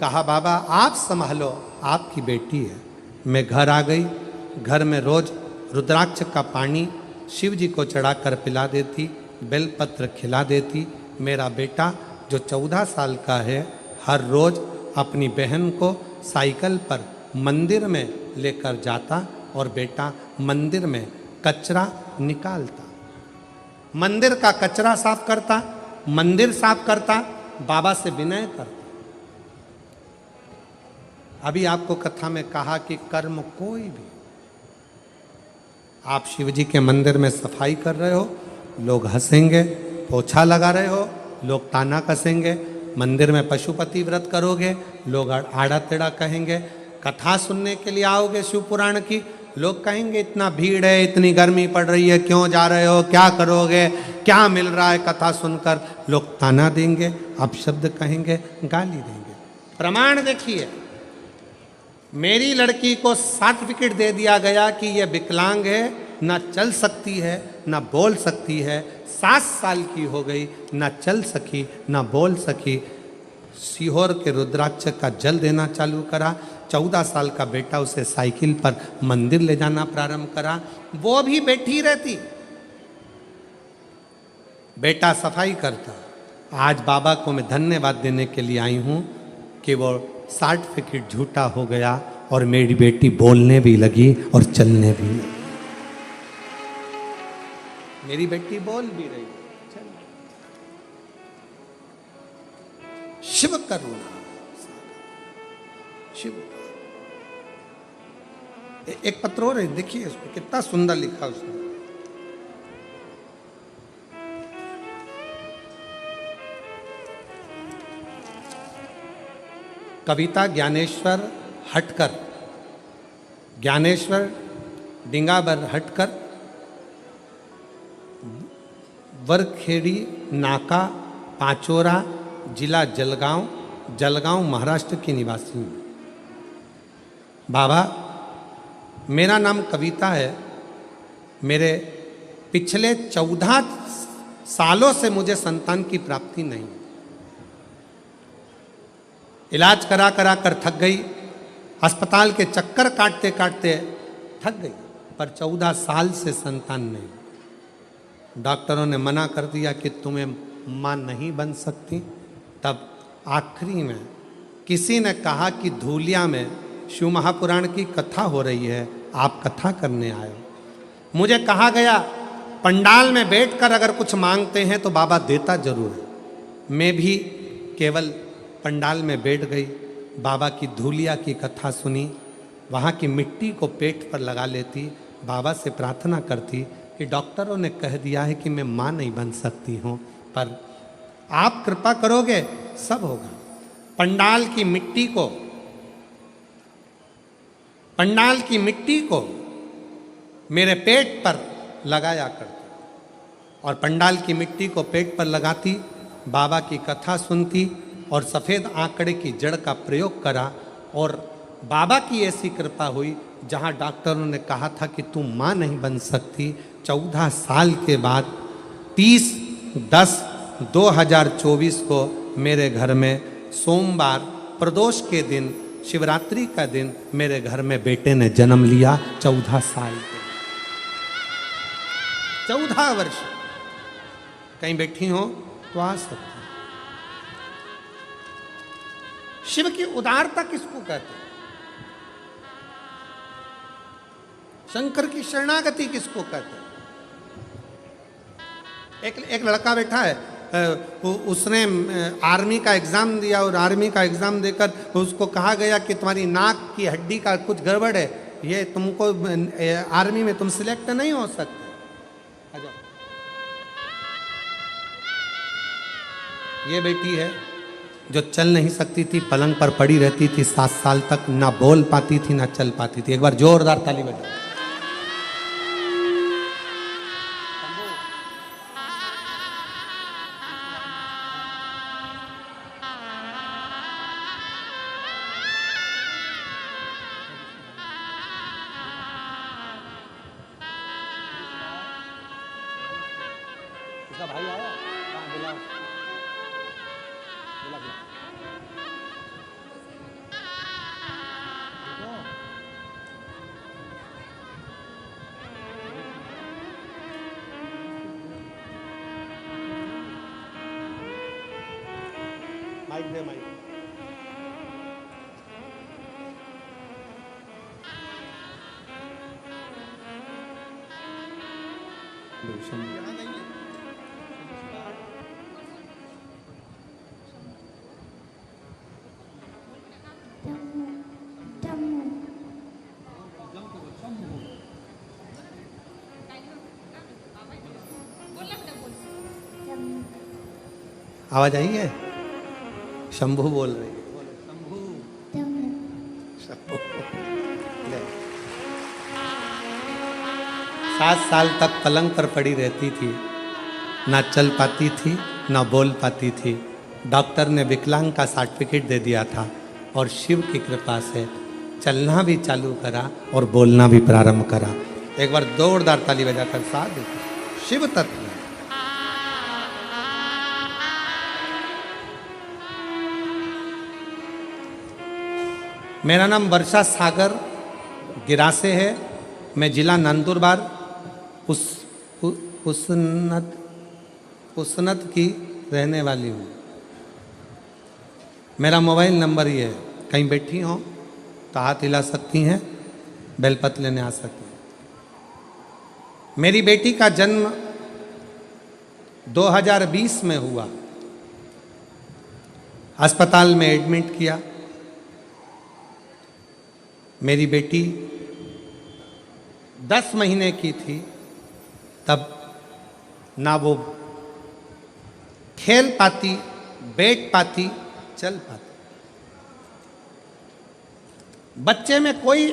कहा बाबा आप संभालो, आपकी बेटी है। मैं घर आ गई। घर में रोज रुद्राक्ष का पानी शिव जी को चढ़ाकर पिला देती, बेलपत्र खिला देती। मेरा बेटा जो 14 साल का है, हर रोज अपनी बहन को साइकिल पर मंदिर में लेकर जाता, और बेटा मंदिर में कचरा निकालता, मंदिर का कचरा साफ करता, मंदिर साफ करता, बाबा से विनय करता। अभी आपको कथा में कहा कि कर्म कोई भी, आप शिव जी के मंदिर में सफाई कर रहे हो, लोग हंसेंगे, पोछा लगा रहे हो, लोग ताना कसेंगे। मंदिर में पशुपति व्रत करोगे, लोग आड़ा टेढ़ा कहेंगे। कथा सुनने के लिए आओगे शिव पुराण की, लोग कहेंगे इतना भीड़ है, इतनी गर्मी पड़ रही है, क्यों जा रहे हो, क्या करोगे, क्या मिल रहा है कथा सुनकर। लोग ताना देंगे, अपशब्द कहेंगे, गाली देंगे। प्रमाण देखिए, मेरी लड़की को सर्टिफिकेट दे दिया गया कि यह विकलांग है, ना चल सकती है ना बोल सकती है। 7 साल की हो गई, ना चल सकी ना बोल सकी। सीहोर के रुद्राक्ष का जल देना चालू करा। 14 साल का बेटा उसे साइकिल पर मंदिर ले जाना प्रारंभ करा, वो भी बैठी रहती, बेटा सफाई करता। आज बाबा को मैं धन्यवाद देने के लिए आई हूं कि वो सर्टिफिकेट झूठा हो गया, और मेरी बेटी बोलने भी लगी और चलने भी लगी। मेरी बेटी बोल भी रही है, शिव करुणा, शिव। एक पत्र और है, देखिए उसमें कितना सुंदर लिखा उसने। कविता ज्ञानेश्वर हटकर, ज्ञानेश्वर डिंगाबर हटकर, वरखेड़ी नाका, पाचोरा, जिला जलगांव, जलगांव महाराष्ट्र की निवासी हूँ। बाबा मेरा नाम कविता है। मेरे पिछले 14 सालों से मुझे संतान की प्राप्ति नहीं। इलाज करा करा कर थक गई, अस्पताल के चक्कर काटते काटते थक गई, पर 14 साल से संतान नहीं। डॉक्टरों ने मना कर दिया कि तुम्हें मां नहीं बन सकती। तब आखिरी में किसी ने कहा कि धूलिया में शिव महापुराण की कथा हो रही है, आप कथा करने आए हो। मुझे कहा गया पंडाल में बैठकर अगर कुछ मांगते हैं तो बाबा देता जरूर है। मैं भी केवल पंडाल में बैठ गई, बाबा की धूलिया की कथा सुनी, वहाँ की मिट्टी को पेट पर लगा लेती, बाबा से प्रार्थना करती कि डॉक्टरों ने कह दिया है कि मैं माँ नहीं बन सकती हूँ, पर आप कृपा करोगे सब होगा। पंडाल की मिट्टी को मेरे पेट पर लगाया करती और पंडाल की मिट्टी को पेट पर लगाती, बाबा की कथा सुनती और सफ़ेद आंकड़े की जड़ का प्रयोग करा और बाबा की ऐसी कृपा हुई जहां डॉक्टरों ने कहा था कि तू माँ नहीं बन सकती। 14 साल के बाद 30/10/2024 को मेरे घर में सोमवार प्रदोष के दिन, शिवरात्रि का दिन मेरे घर में बेटे ने जन्म लिया। 14 साल के, 14 वर्ष। कहीं बैठी हो तो आ सकती। शिव की उदारता किसको कहते हैं? शंकर की शरणागति किसको कहते हैं? एक लड़का बैठा है, उसने आर्मी का एग्जाम दिया और आर्मी का एग्जाम देकर उसको कहा गया कि तुम्हारी नाक की हड्डी का कुछ गड़बड़ है, ये तुमको आर्मी में तुम सिलेक्ट नहीं हो सकते। ये बेटी है जो चल नहीं सकती थी, पलंग पर पड़ी रहती थी 7 साल तक, ना बोल पाती थी ना चल पाती थी। एक बार जोरदार ताली बजाओ। इसका भाई आया? हाँ, बुलाओ। माइक दे, माइक। आवाज आई है? शंभू बोल रही है। शंभू, शंभू। 7 साल तक पलंग पर पड़ी रहती थी, ना चल पाती थी ना बोल पाती थी। डॉक्टर ने विकलांग का सर्टिफिकेट दे दिया था और शिव की कृपा से चलना भी चालू करा और बोलना भी प्रारंभ करा। एक बार जोरदार ताली बजाकर साथ देते। शिव तत्व। मेरा नाम वर्षा सागर गिरासे है। मैं जिला नंदुरबार उसनत की रहने वाली हूँ। मेरा मोबाइल नंबर ये है, कहीं बैठी हो तो हाथ हिला सकती हैं, बेलपत्र लेने आ सकती हैं। मेरी बेटी का जन्म 2020 में हुआ। अस्पताल में एडमिट किया। मेरी बेटी 10 महीने की थी, तब ना वो खेल पाती, बैठ पाती, चल पाती। बच्चे में कोई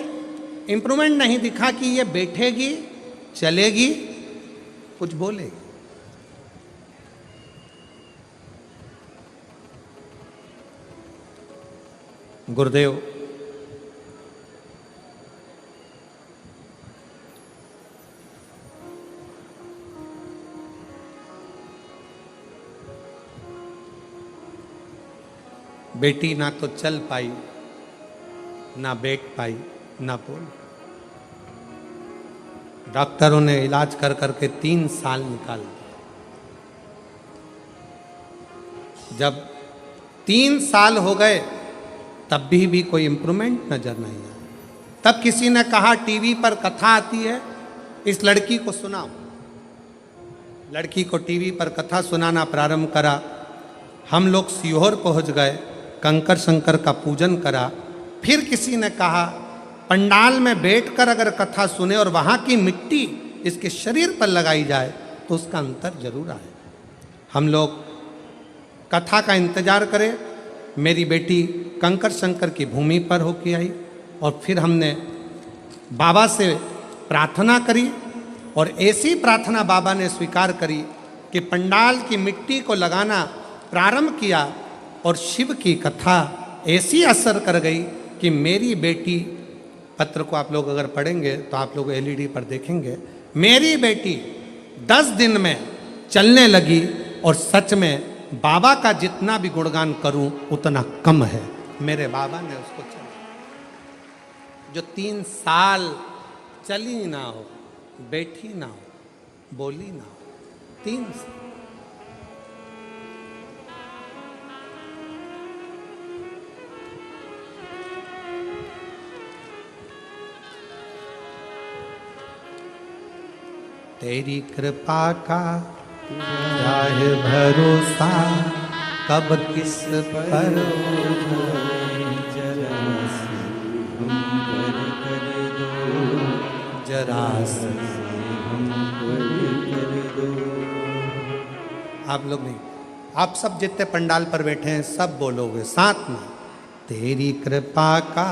इम्प्रूवमेंट नहीं दिखा कि ये बैठेगी, चलेगी, कुछ बोलेगी। गुरुदेव बेटी ना तो चल पाई, ना बैठ पाई, ना बोल। डॉक्टरों ने इलाज कर करके 3 साल निकाल दिए। जब 3 साल हो गए तब भी कोई इम्प्रूवमेंट नजर नहीं आया। तब किसी ने कहा टीवी पर कथा आती है, इस लड़की को सुनाओ। लड़की को टीवी पर कथा सुनाना प्रारंभ करा। हम लोग सीहोर पहुंच गए, कंकर शंकर का पूजन करा। फिर किसी ने कहा पंडाल में बैठकर अगर कथा सुने और वहाँ की मिट्टी इसके शरीर पर लगाई जाए तो उसका अंतर जरूर आए। हम लोग कथा का इंतजार करें। मेरी बेटी कंकर शंकर की भूमि पर होके आई और फिर हमने बाबा से प्रार्थना करी और ऐसी प्रार्थना बाबा ने स्वीकार करी कि पंडाल की मिट्टी को लगाना प्रारंभ किया और शिव की कथा ऐसी असर कर गई कि मेरी बेटी, पत्र को आप लोग अगर पढ़ेंगे तो आप लोग एलईडी पर देखेंगे, मेरी बेटी 10 दिन में चलने लगी। और सच में बाबा का जितना भी गुणगान करूं उतना कम है। मेरे बाबा ने उसको चला, जो 3 साल चली ना हो, बैठी ना हो, बोली ना हो, 3 साल। तेरी कृपा का क्या है भरोसा, कब किस पर जरा से आप लोग नहीं, आप सब जितने पंडाल पर बैठे हैं सब बोलोगे साथ में, तेरी कृपा का।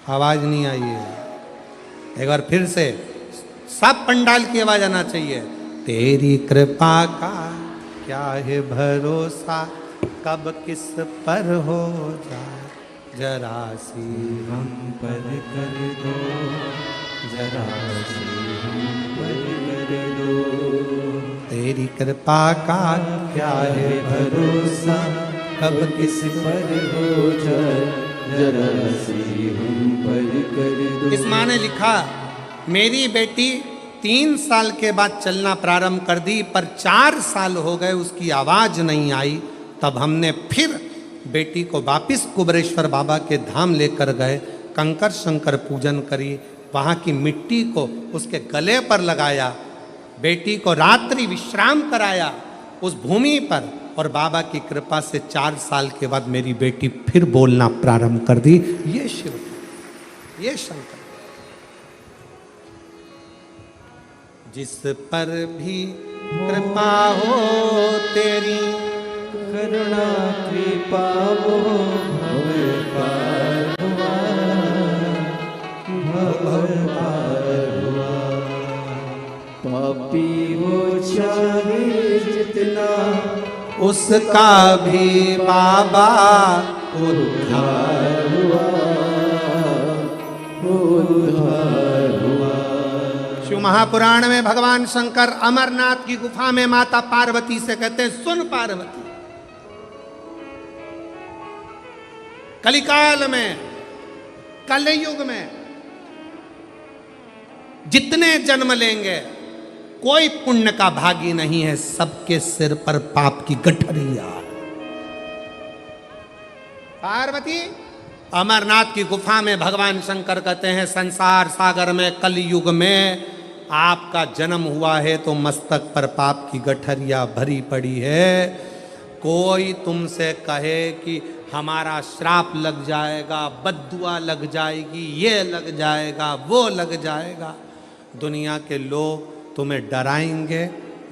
आवाज नहीं आई है, एक बार फिर से सब पंडाल की आवाज आना चाहिए। तेरी कृपा का क्या है भरोसा, कब किस पर हो जाए, जरा सी हम पर कर दो, जरा सी हम पर कर दो। तेरी कृपा का क्या है भरोसा, कब किस पर हो जाए, जरा सी हम पर कर दो। इस माँ ने लिखा, मेरी बेटी 3 साल के बाद चलना प्रारंभ कर दी, पर 4 साल हो गए उसकी आवाज नहीं आई। तब हमने फिर बेटी को वापिस कुबरेश्वर बाबा के धाम लेकर गए, कंकर शंकर पूजन करी, वहाँ की मिट्टी को उसके गले पर लगाया, बेटी को रात्रि विश्राम कराया उस भूमि पर, और बाबा की कृपा से 4 साल के बाद मेरी बेटी फिर बोलना प्रारंभ कर दी। ये शिव, ये शंकर। जिस पर भी कृपा हो तेरी, करुणा कृपा हो भव पार हुआ, भव पार हुआ। पापी हो चाहे जितना, उसका भी बाबा उद्धार हुआ, उद्धार हुआ। शिव महापुराण में भगवान शंकर अमरनाथ की गुफा में माता पार्वती से कहते हैं, सुन पार्वती, कलिकाल में, कलयुग में जितने जन्म लेंगे कोई पुण्य का भागी नहीं है, सबके सिर पर पाप की गठरिया। पार्वती अमरनाथ की गुफा में भगवान शंकर कहते हैं, संसार सागर में कलयुग में आपका जन्म हुआ है तो मस्तक पर पाप की गठरिया भरी पड़ी है। कोई तुमसे कहे कि हमारा श्राप लग जाएगा, बद्दुआ लग जाएगी, ये लग जाएगा, वो लग जाएगा, दुनिया के लोग तुम्हें डराएंगे,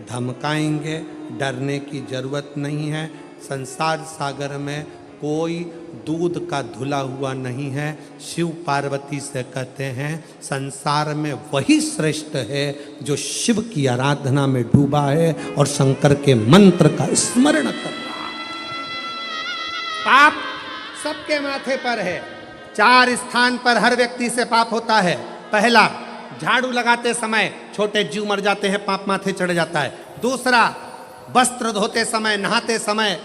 धमकाएंगे, डरने की जरूरत नहीं है। संसार सागर में कोई दूध का धुला हुआ नहीं है। शिव पार्वती से कहते हैं, संसार में वही श्रेष्ठ है जो शिव की आराधना में डूबा है और शंकर के मंत्र का स्मरण कर रहा है। पाप सबके माथे पर है। 4 स्थान पर हर व्यक्ति से पाप होता है। पहला, झाड़ू लगाते समय छोटे जीव मर जाते हैं, पाप माथे चढ़ जाता है। दूसरा, वस्त्र धोते समय, नहाते समय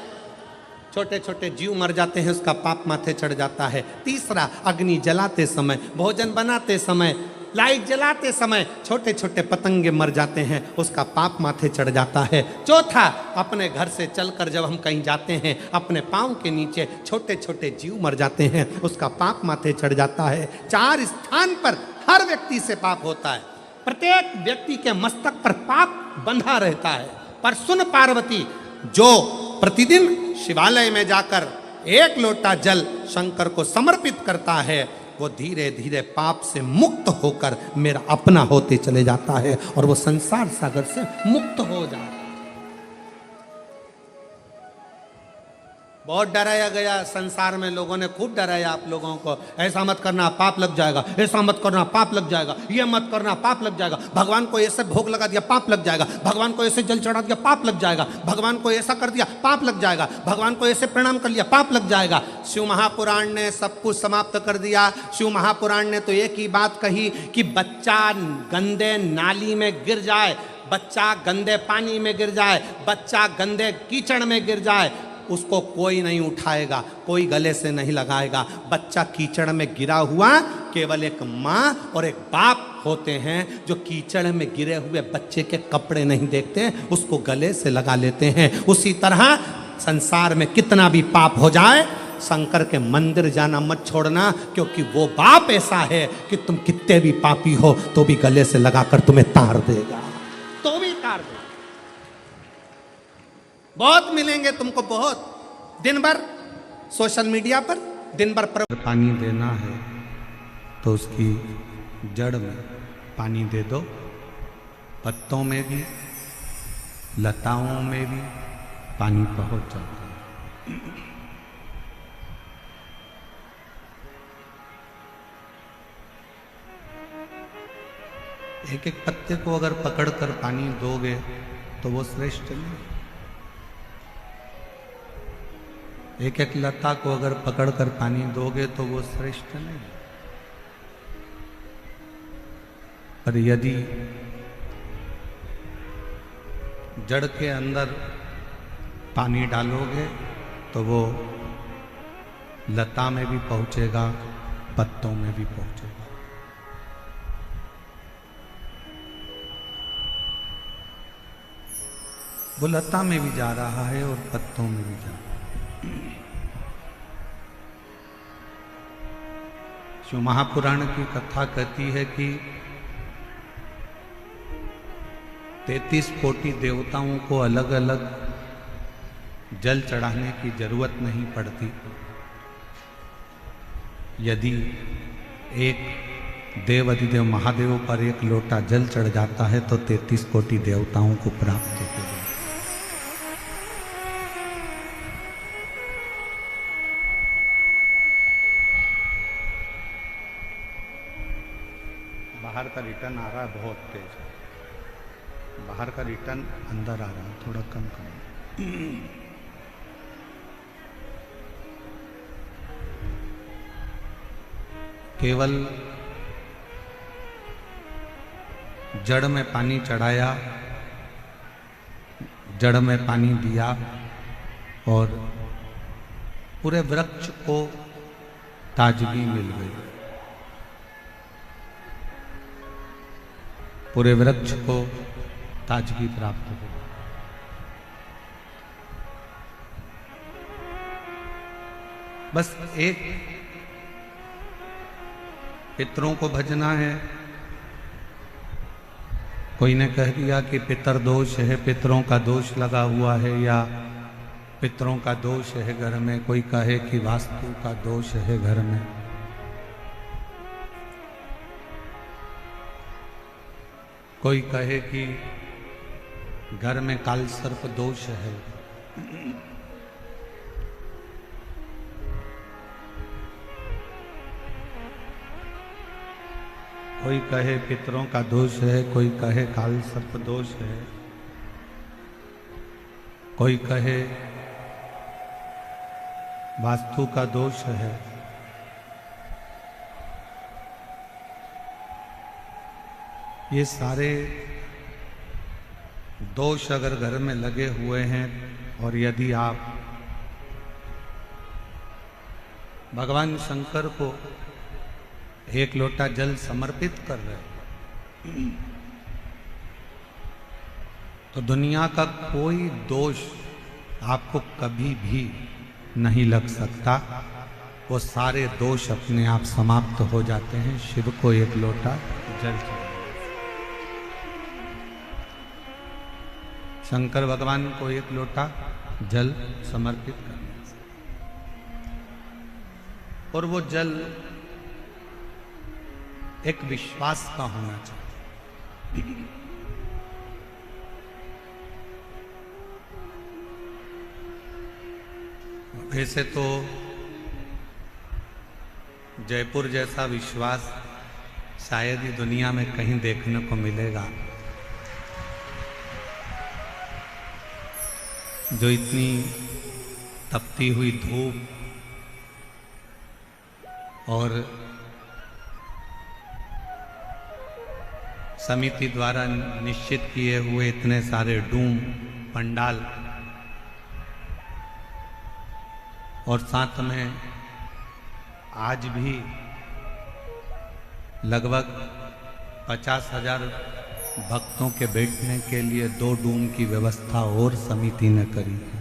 छोटे छोटे जीव मर जाते हैं, उसका पाप माथे चढ़ जाता है। तीसरा, अग्नि जलाते समय, भोजन बनाते समय, लाइट जलाते समय छोटे छोटे पतंगे मर जाते हैं, उसका पाप माथे चढ़ जाता है। चौथा, अपने घर से चलकर जब हम कहीं जाते हैं, अपने पाँव के नीचे छोटे छोटे जीव मर जाते हैं, उसका पाप माथे चढ़ जाता है। 4 स्थान पर हर व्यक्ति से पाप होता है। प्रत्येक व्यक्ति के मस्तक पर पाप बंधा रहता है। पर सुन पार्वती, जो प्रतिदिन शिवालय में जाकर 1 लोटा जल शंकर को समर्पित करता है, वो धीरे धीरे पाप से मुक्त होकर मेरा अपना होते चले जाता है और वो संसार सागर से मुक्त हो जाता है। बहुत डराया गया संसार में, लोगों ने खूब डराया आप लोगों को, ऐसा मत करना पाप लग जाएगा, ऐसा मत करना पाप लग जाएगा, ये मत करना पाप लग जाएगा, भगवान को ऐसे भोग लगा दिया पाप लग जाएगा, भगवान को ऐसे जल चढ़ा दिया पाप लग जाएगा, भगवान को ऐसा कर दिया पाप लग जाएगा, भगवान को ऐसे प्रणाम कर लिया पाप लग जाएगा। शिव महापुराण ने सब कुछ समाप्त कर दिया। शिव महापुराण ने तो एक ही बात कही कि बच्चा गंदे नाली में गिर जाए, बच्चा गंदे पानी में गिर जाए, बच्चा गंदे कीचड़ में गिर जाए, उसको कोई नहीं उठाएगा, कोई गले से नहीं लगाएगा। बच्चा कीचड़ में गिरा हुआ केवल एक माँ और एक बाप होते हैं जो कीचड़ में गिरे हुए बच्चे के कपड़े नहीं देखते, उसको गले से लगा लेते हैं। उसी तरह संसार में कितना भी पाप हो जाए, शंकर के मंदिर जाना मत छोड़ना, क्योंकि वो बाप ऐसा है कि तुम कितने भी पापी हो तो भी गले से लगाकर तुम्हें तार देगा, तो भी तार देगा। बहुत मिलेंगे तुमको, बहुत दिन भर सोशल मीडिया पर दिन भर पानी देना है तो उसकी जड़ में पानी दे दो, पत्तों में भी लताओं में भी पानी पहुंच जाता है। एक एक पत्ते को अगर पकड़कर पानी दोगे तो वो श्रेष्ठ नहीं। एक एक लता को अगर पकड़कर पानी दोगे तो वो श्रेष्ठ नहीं। पर यदि जड़ के अंदर पानी डालोगे तो वो लता में भी पहुंचेगा, पत्तों में भी पहुंचेगा। वो लता में भी जा रहा है और पत्तों में भी जा रहा है। शिव महापुराण की कथा कहती है कि 33 कोटि देवताओं को अलग अलग जल चढ़ाने की जरूरत नहीं पड़ती। यदि एक देव अधिदेव महादेव पर एक लोटा जल चढ़ जाता है तो 33 कोटि देवताओं को प्राप्त हो जाता है। बाहर का रिटर्न आ रहा है बहुत तेज, बाहर का रिटर्न अंदर आ रहा है, थोड़ा कम करो। केवल जड़ में पानी चढ़ाया, जड़ में पानी दिया और पूरे वृक्ष को ताजगी मिल गई, पूरे वृक्ष को ताजगी प्राप्त हो। बस एक पितरों को भजना है। कोई ने कह दिया कि पितर दोष है, पितरों का दोष लगा हुआ है, या पितरों का दोष है घर में, कोई कहे कि वास्तु का दोष है घर में। कोई कहे कि घर में काल सर्प दोष है। कोई कहे पितरों का दोष है, कोई कहे काल सर्प दोष है, कोई कहे वास्तु का दोष है। ये सारे दोष अगर घर में लगे हुए हैं और यदि आप भगवान शंकर को एक लोटा जल समर्पित कर रहे हैं तो दुनिया का कोई दोष आपको कभी भी नहीं लग सकता। वो सारे दोष अपने आप समाप्त हो जाते हैं शिव को एक लोटा जल चढ़ाने। शंकर भगवान को एक लोटा जल समर्पित करना और वो जल एक विश्वास का होना चाहिए। वैसे तो जयपुर जैसा विश्वास शायद ही दुनिया में कहीं देखने को मिलेगा, जो इतनी तपती हुई धूप और समिति द्वारा निश्चित किए हुए इतने सारे डूम पंडाल और साथ में आज भी लगभग 50,000 भक्तों के बैठने के लिए 2 डूम की व्यवस्था और समिति ने करी है।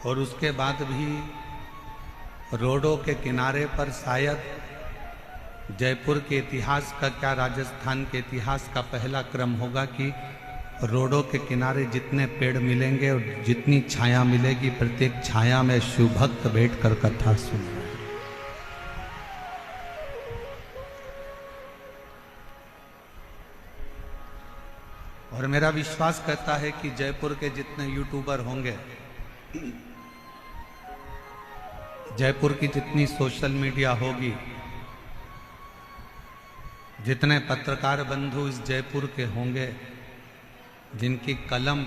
और उसके बाद भी रोडों के किनारे पर शायद जयपुर के इतिहास का क्या राजस्थान के इतिहास का पहला क्रम होगा कि रोडों के किनारे जितने पेड़ मिलेंगे और जितनी छाया मिलेगी, प्रत्येक छाया में शिव भक्त बैठकर कथा सुन रहे हैं। और मेरा विश्वास कहता है कि जयपुर के जितने यूट्यूबर होंगे, जयपुर की जितनी सोशल मीडिया होगी, जितने पत्रकार बंधु इस जयपुर के होंगे, जिनकी कलम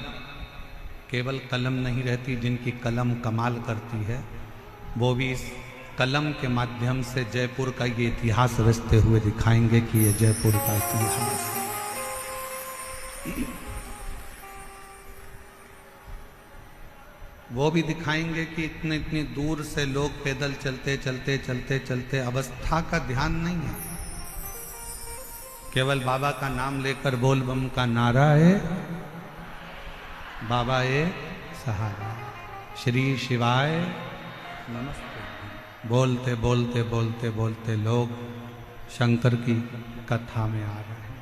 केवल कलम नहीं रहती, जिनकी कलम कमाल करती है, वो भी इस कलम के माध्यम से जयपुर का ये इतिहास रचते हुए दिखाएंगे कि ये जयपुर का इतिहास। वो भी दिखाएंगे कि इतनी दूर से लोग पैदल चलते चलते चलते चलते, अवस्था का ध्यान नहीं है, केवल बाबा का नाम लेकर बोल बम का नारा है, बाबा ए सहारा, श्री शिवाय नमस्ते, बोलते बोलते बोलते बोलते लोग शंकर की कथा में आ रहे हैं,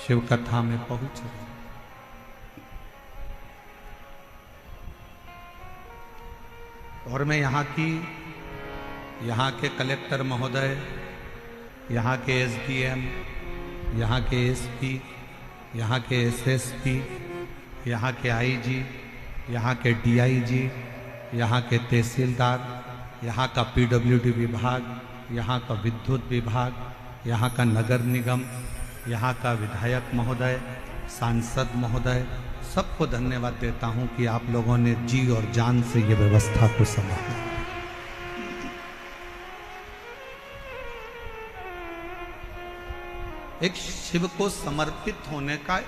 शिव कथा में पहुंच रहे हैं। और मैं यहाँ के कलेक्टर महोदय, यहाँ के एसडीएम, यहाँ के एसपी, यहाँ के एसएसपी, यहाँ के आईजी, यहाँ के डीआईजी, यहाँ के तहसीलदार, यहाँ का पीडब्ल्यूडी विभाग, यहाँ का विद्युत विभाग, यहाँ का नगर निगम, यहाँ का विधायक महोदय, सांसद महोदय, सबको धन्यवाद देता हूँ कि आप लोगों ने जी और जान से ये व्यवस्था को संभाला। एक शिव को समर्पित होने का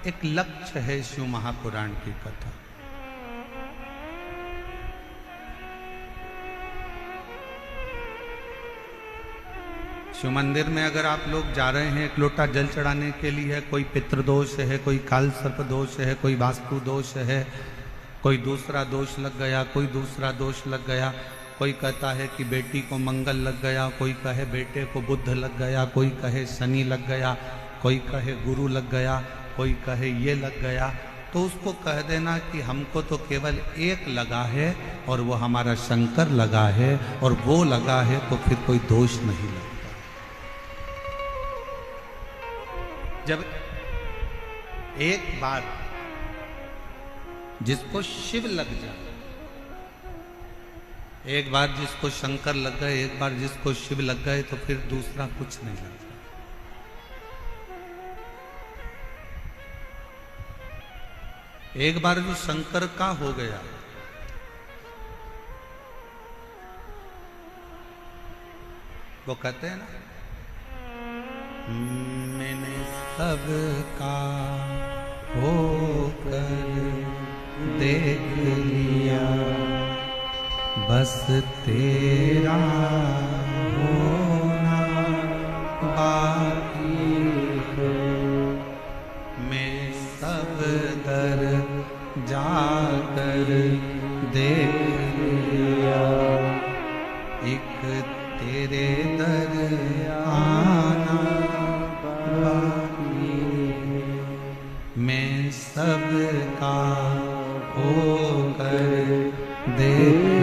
एक लक्ष्य है शिव महापुराण की कथा। शिव मंदिर में अगर आप लोग जा रहे हैं एक लोटा जल चढ़ाने के लिए, कोई पितृदोष है, कोई काल सर्प दोष है, कोई वास्तु दोष है, कोई दूसरा दोष लग गया, कोई दूसरा दोष लग गया, कोई कहता है कि बेटी को मंगल लग गया, कोई कहे बेटे को बुध लग गया, कोई कहे शनि लग गया, कोई कहे गुरु लग गया, कोई कहे ये लग गया, तो उसको कह देना कि हमको तो केवल एक लगा है और वो हमारा शंकर लगा है, और वो लगा है तो फिर कोई दोष नहीं लगता। जब एक बार जिसको शिव लग जाए, एक बार जिसको शंकर लग गए, एक बार जिसको शिव लग गए, तो फिर दूसरा कुछ नहीं लगता। एक बार जो शंकर का हो गया, वो कहते हैं ना, मैंने सबका होकर देख लिया, बस तेरा होना बाकी है, मैं सब दर जाकर देख लिया, एक तेरे दर आना बाकी है, मैं सबका होकर देख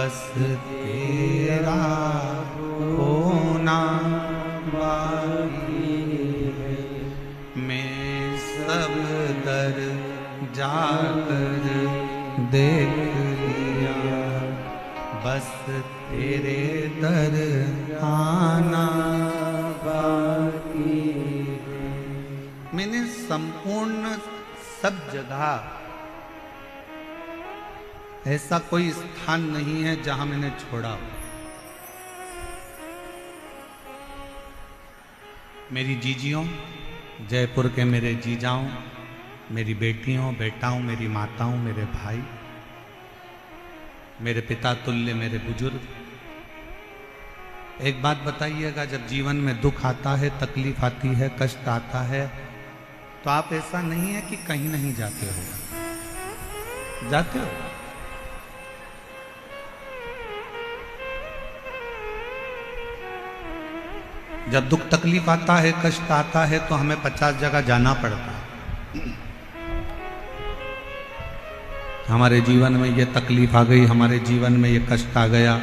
बस तेरा होना बाकी है। मैं सब दर जाकर देख लिया, बस तेरे दर आना बाकी है। मैंने संपूर्ण सब जगह, ऐसा कोई स्थान नहीं है जहां मैंने छोड़ा हो। मेरी जीजियों, जयपुर के मेरे जीजाओं, मेरी बेटियों, बेटाओं, मेरी माताओं, मेरे भाई, मेरे पिता तुल्य मेरे बुजुर्ग, एक बात बताइएगा, जब जीवन में दुख आता है, तकलीफ आती है, कष्ट आता है, तो आप ऐसा नहीं है कि कहीं नहीं जाते हो, जाते हो। जब दुख तकलीफ आता है, कष्ट आता है, तो हमें 50 जगह जाना पड़ता है। हमारे जीवन में ये तकलीफ आ गई, हमारे जीवन में ये कष्ट आ गया,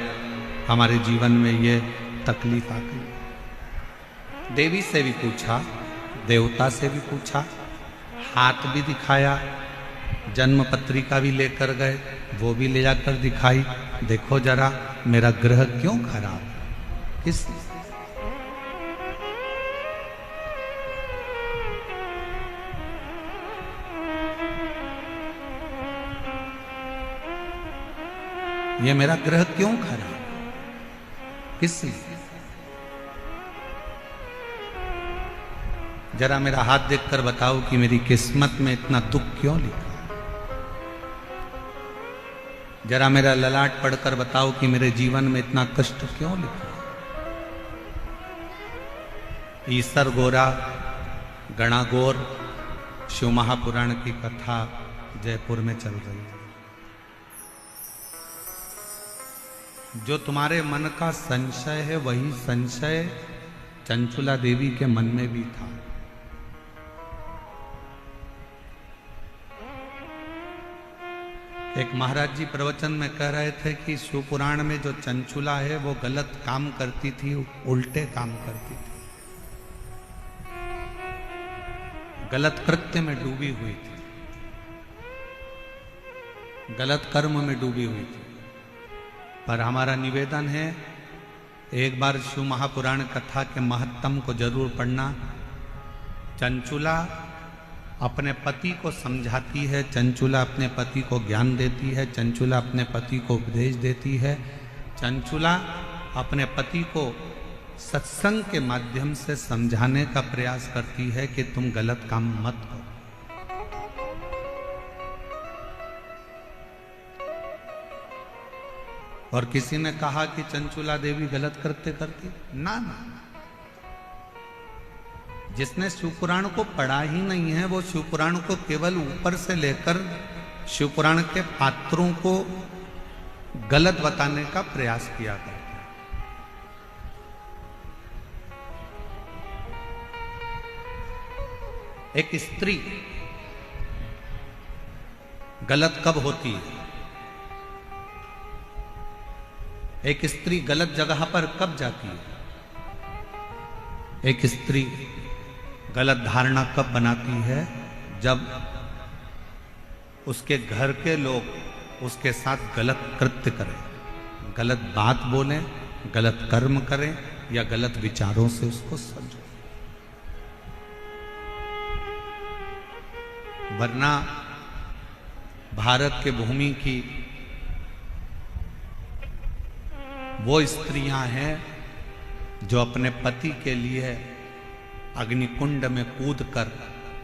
हमारे जीवन में ये तकलीफ आ गई। देवी से भी पूछा, देवता से भी पूछा, हाथ भी दिखाया, जन्म पत्रिका भी लेकर गए, वो भी ले जाकर दिखाई, देखो जरा मेरा ग्रह क्यों खराब, किस ये मेरा ग्रह क्यों खराब, किस लिए? जरा मेरा हाथ देखकर बताओ कि मेरी किस्मत में इतना दुख क्यों लिखा। जरा मेरा ललाट पढ़कर बताओ कि मेरे जीवन में इतना कष्ट क्यों लिखा। ईसर गोरा गणागोर शिव महापुराण की कथा जयपुर में चल रही है। जो तुम्हारे मन का संशय है, वही संशय चंचुला देवी के मन में भी था। एक महाराज जी प्रवचन में कह रहे थे कि शिव पुराण में जो चंचुला है वो गलत काम करती थी, उल्टे काम करती थी, गलत कृत्य में डूबी हुई थी, गलत कर्म में डूबी हुई थी। पर हमारा निवेदन है, एक बार शिव महापुराण कथा के महत्तम को जरूर पढ़ना। चंचुला अपने पति को समझाती है, चंचुला अपने पति को ज्ञान देती है, चंचुला अपने पति को उपदेश देती है, चंचुला अपने पति को सत्संग के माध्यम से समझाने का प्रयास करती है कि तुम गलत काम मत करो। और किसी ने कहा कि चंचुला देवी गलत करते करती, ना ना, जिसने शिवपुराण को पढ़ा ही नहीं है वो शिवपुराण को केवल ऊपर से लेकर शिवपुराण के पात्रों को गलत बताने का प्रयास किया करता है। एक स्त्री गलत कब होती है, एक स्त्री गलत जगह पर कब जाती है, एक स्त्री गलत धारणा कब बनाती है, जब उसके घर के लोग उसके साथ गलत कृत्य करें, गलत बात बोलें, गलत कर्म करें या गलत विचारों से उसको समझें। वरना भारत के भूमि की वो स्त्रियां हैं जो अपने पति के लिए अग्निकुंड में कूदकर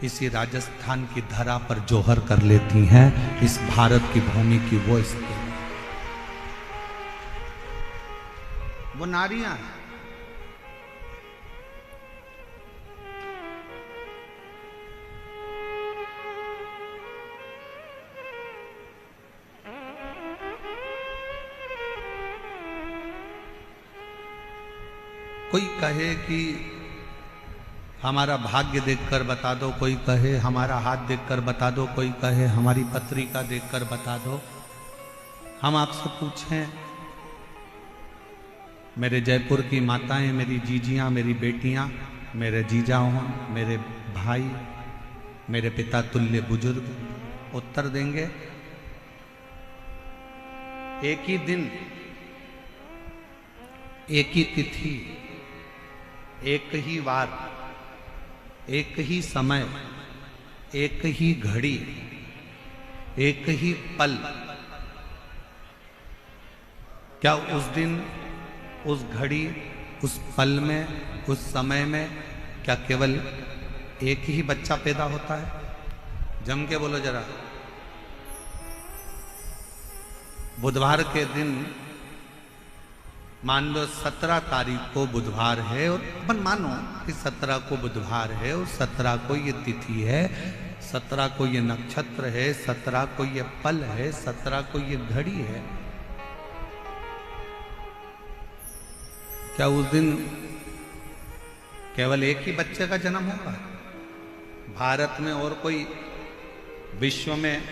इसी राजस्थान की धरा पर जोहर कर लेती हैं। इस भारत की भूमि की वो स्त्री, वो नारियां हैं। कोई कहे कि हमारा भाग्य देखकर बता दो, कोई कहे हमारा हाथ देखकर बता दो, कोई कहे हमारी पत्रिका देखकर बता दो। हम आपसे पूछें मेरे जयपुर की माताएं, मेरी जीजियां, मेरी बेटियां, मेरे जीजाओं, मेरे भाई, मेरे पिता तुल्य बुजुर्ग उत्तर देंगे। एक ही दिन, एक ही तिथि, एक ही वार, एक ही समय, एक ही घड़ी, एक ही पल, क्या उस दिन, उस घड़ी, उस पल में, उस समय में क्या केवल एक ही बच्चा पैदा होता है? जम के बोलो जरा। बुधवार के दिन मान लो 17 तारीख को बुधवार है, और अपन मानो कि 17 को बुधवार है और 17 को ये तिथि है, 17 को ये नक्षत्र है, 17 को ये पल है, 17 को ये घड़ी है। क्या उस दिन केवल एक ही बच्चे का जन्म होगा? भारत में और कोई, विश्व में,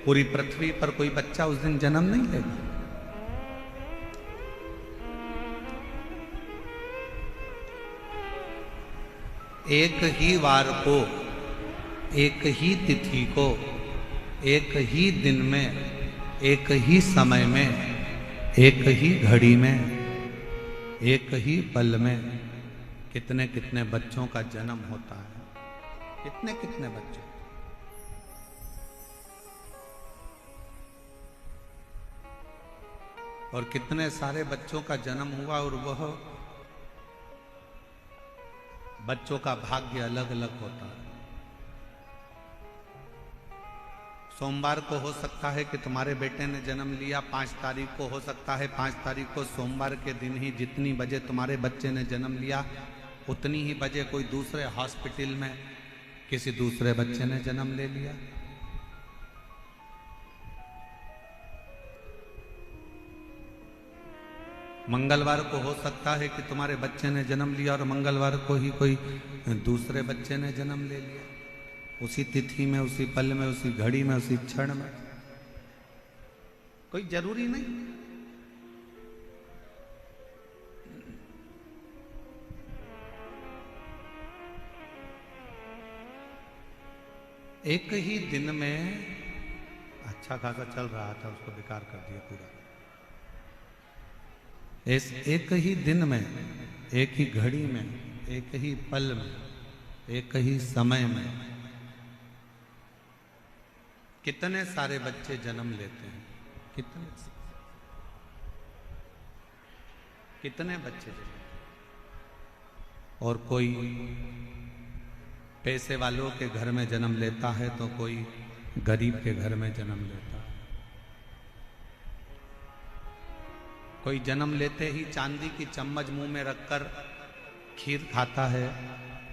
पूरी पृथ्वी पर कोई बच्चा उस दिन जन्म नहीं लेगा। एक ही वार को, एक ही तिथि को, एक ही दिन में, एक ही समय में, एक ही घड़ी में, एक ही पल में कितने कितने बच्चों का जन्म होता है। कितने कितने बच्चों। और कितने सारे बच्चों का जन्म हुआ, और वह बच्चों का भाग्य अलग अलग होता है। सोमवार को हो सकता है कि तुम्हारे बेटे ने जन्म लिया, 5 तारीख को हो सकता है, 5 तारीख को सोमवार के दिन ही जितनी बजे तुम्हारे बच्चे ने जन्म लिया, उतनी ही बजे कोई दूसरे हॉस्पिटल में किसी दूसरे बच्चे ने जन्म ले लिया। मंगलवार को हो सकता है कि तुम्हारे बच्चे ने जन्म लिया और मंगलवार को ही कोई दूसरे बच्चे ने जन्म ले लिया, उसी तिथि में, उसी पल में, उसी घड़ी में, उसी क्षण में। कोई जरूरी नहीं। एक ही दिन में अच्छा खासा चल रहा था, उसको बेकार कर दिया पूरा। एक ही दिन में, एक ही घड़ी में, एक ही पल में, एक ही समय में कितने सारे बच्चे जन्म लेते हैं। कितने बच्चे जन्म। और कोई पैसे वालों के घर में जन्म लेता है तो कोई गरीब के घर में जन्म लेता है। कोई जन्म लेते ही चांदी की चम्मच मुंह में रखकर खीर खाता है,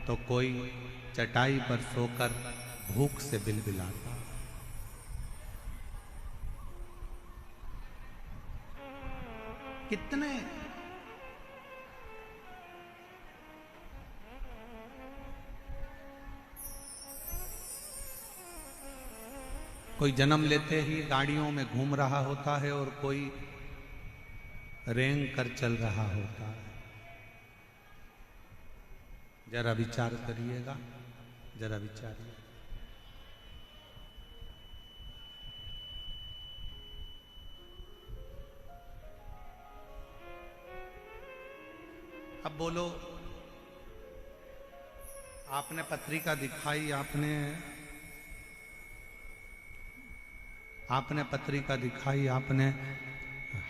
तो कोई चटाई पर सोकर भूख से बिलबिलाता है। कितने कोई जन्म लेते ही गाड़ियों में घूम रहा होता है और कोई रेंग कर चल रहा होता है। जरा विचार करिएगा, जरा विचारिए। अब बोलो, आपने पत्रिका दिखाई, आपने पत्रिका दिखाई, आपने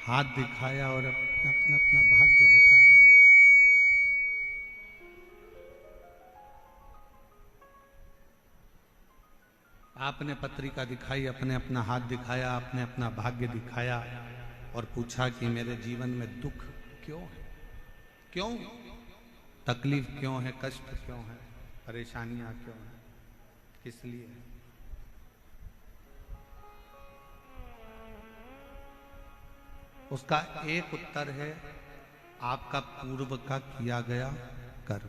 हाथ दिखाया और अपना अपना भाग्य बताया। आपने पत्रिका दिखाई, अपने अपना हाथ दिखाया, आपने अपना भाग्य दिखाया और पूछा कि मेरे जीवन में दुख क्यों है, क्यों तकलीफ क्यों है, कष्ट क्यों है, परेशानियां क्यों है, किस लिए। उसका एक उत्तर है, आपका पूर्व का किया गया कर्म।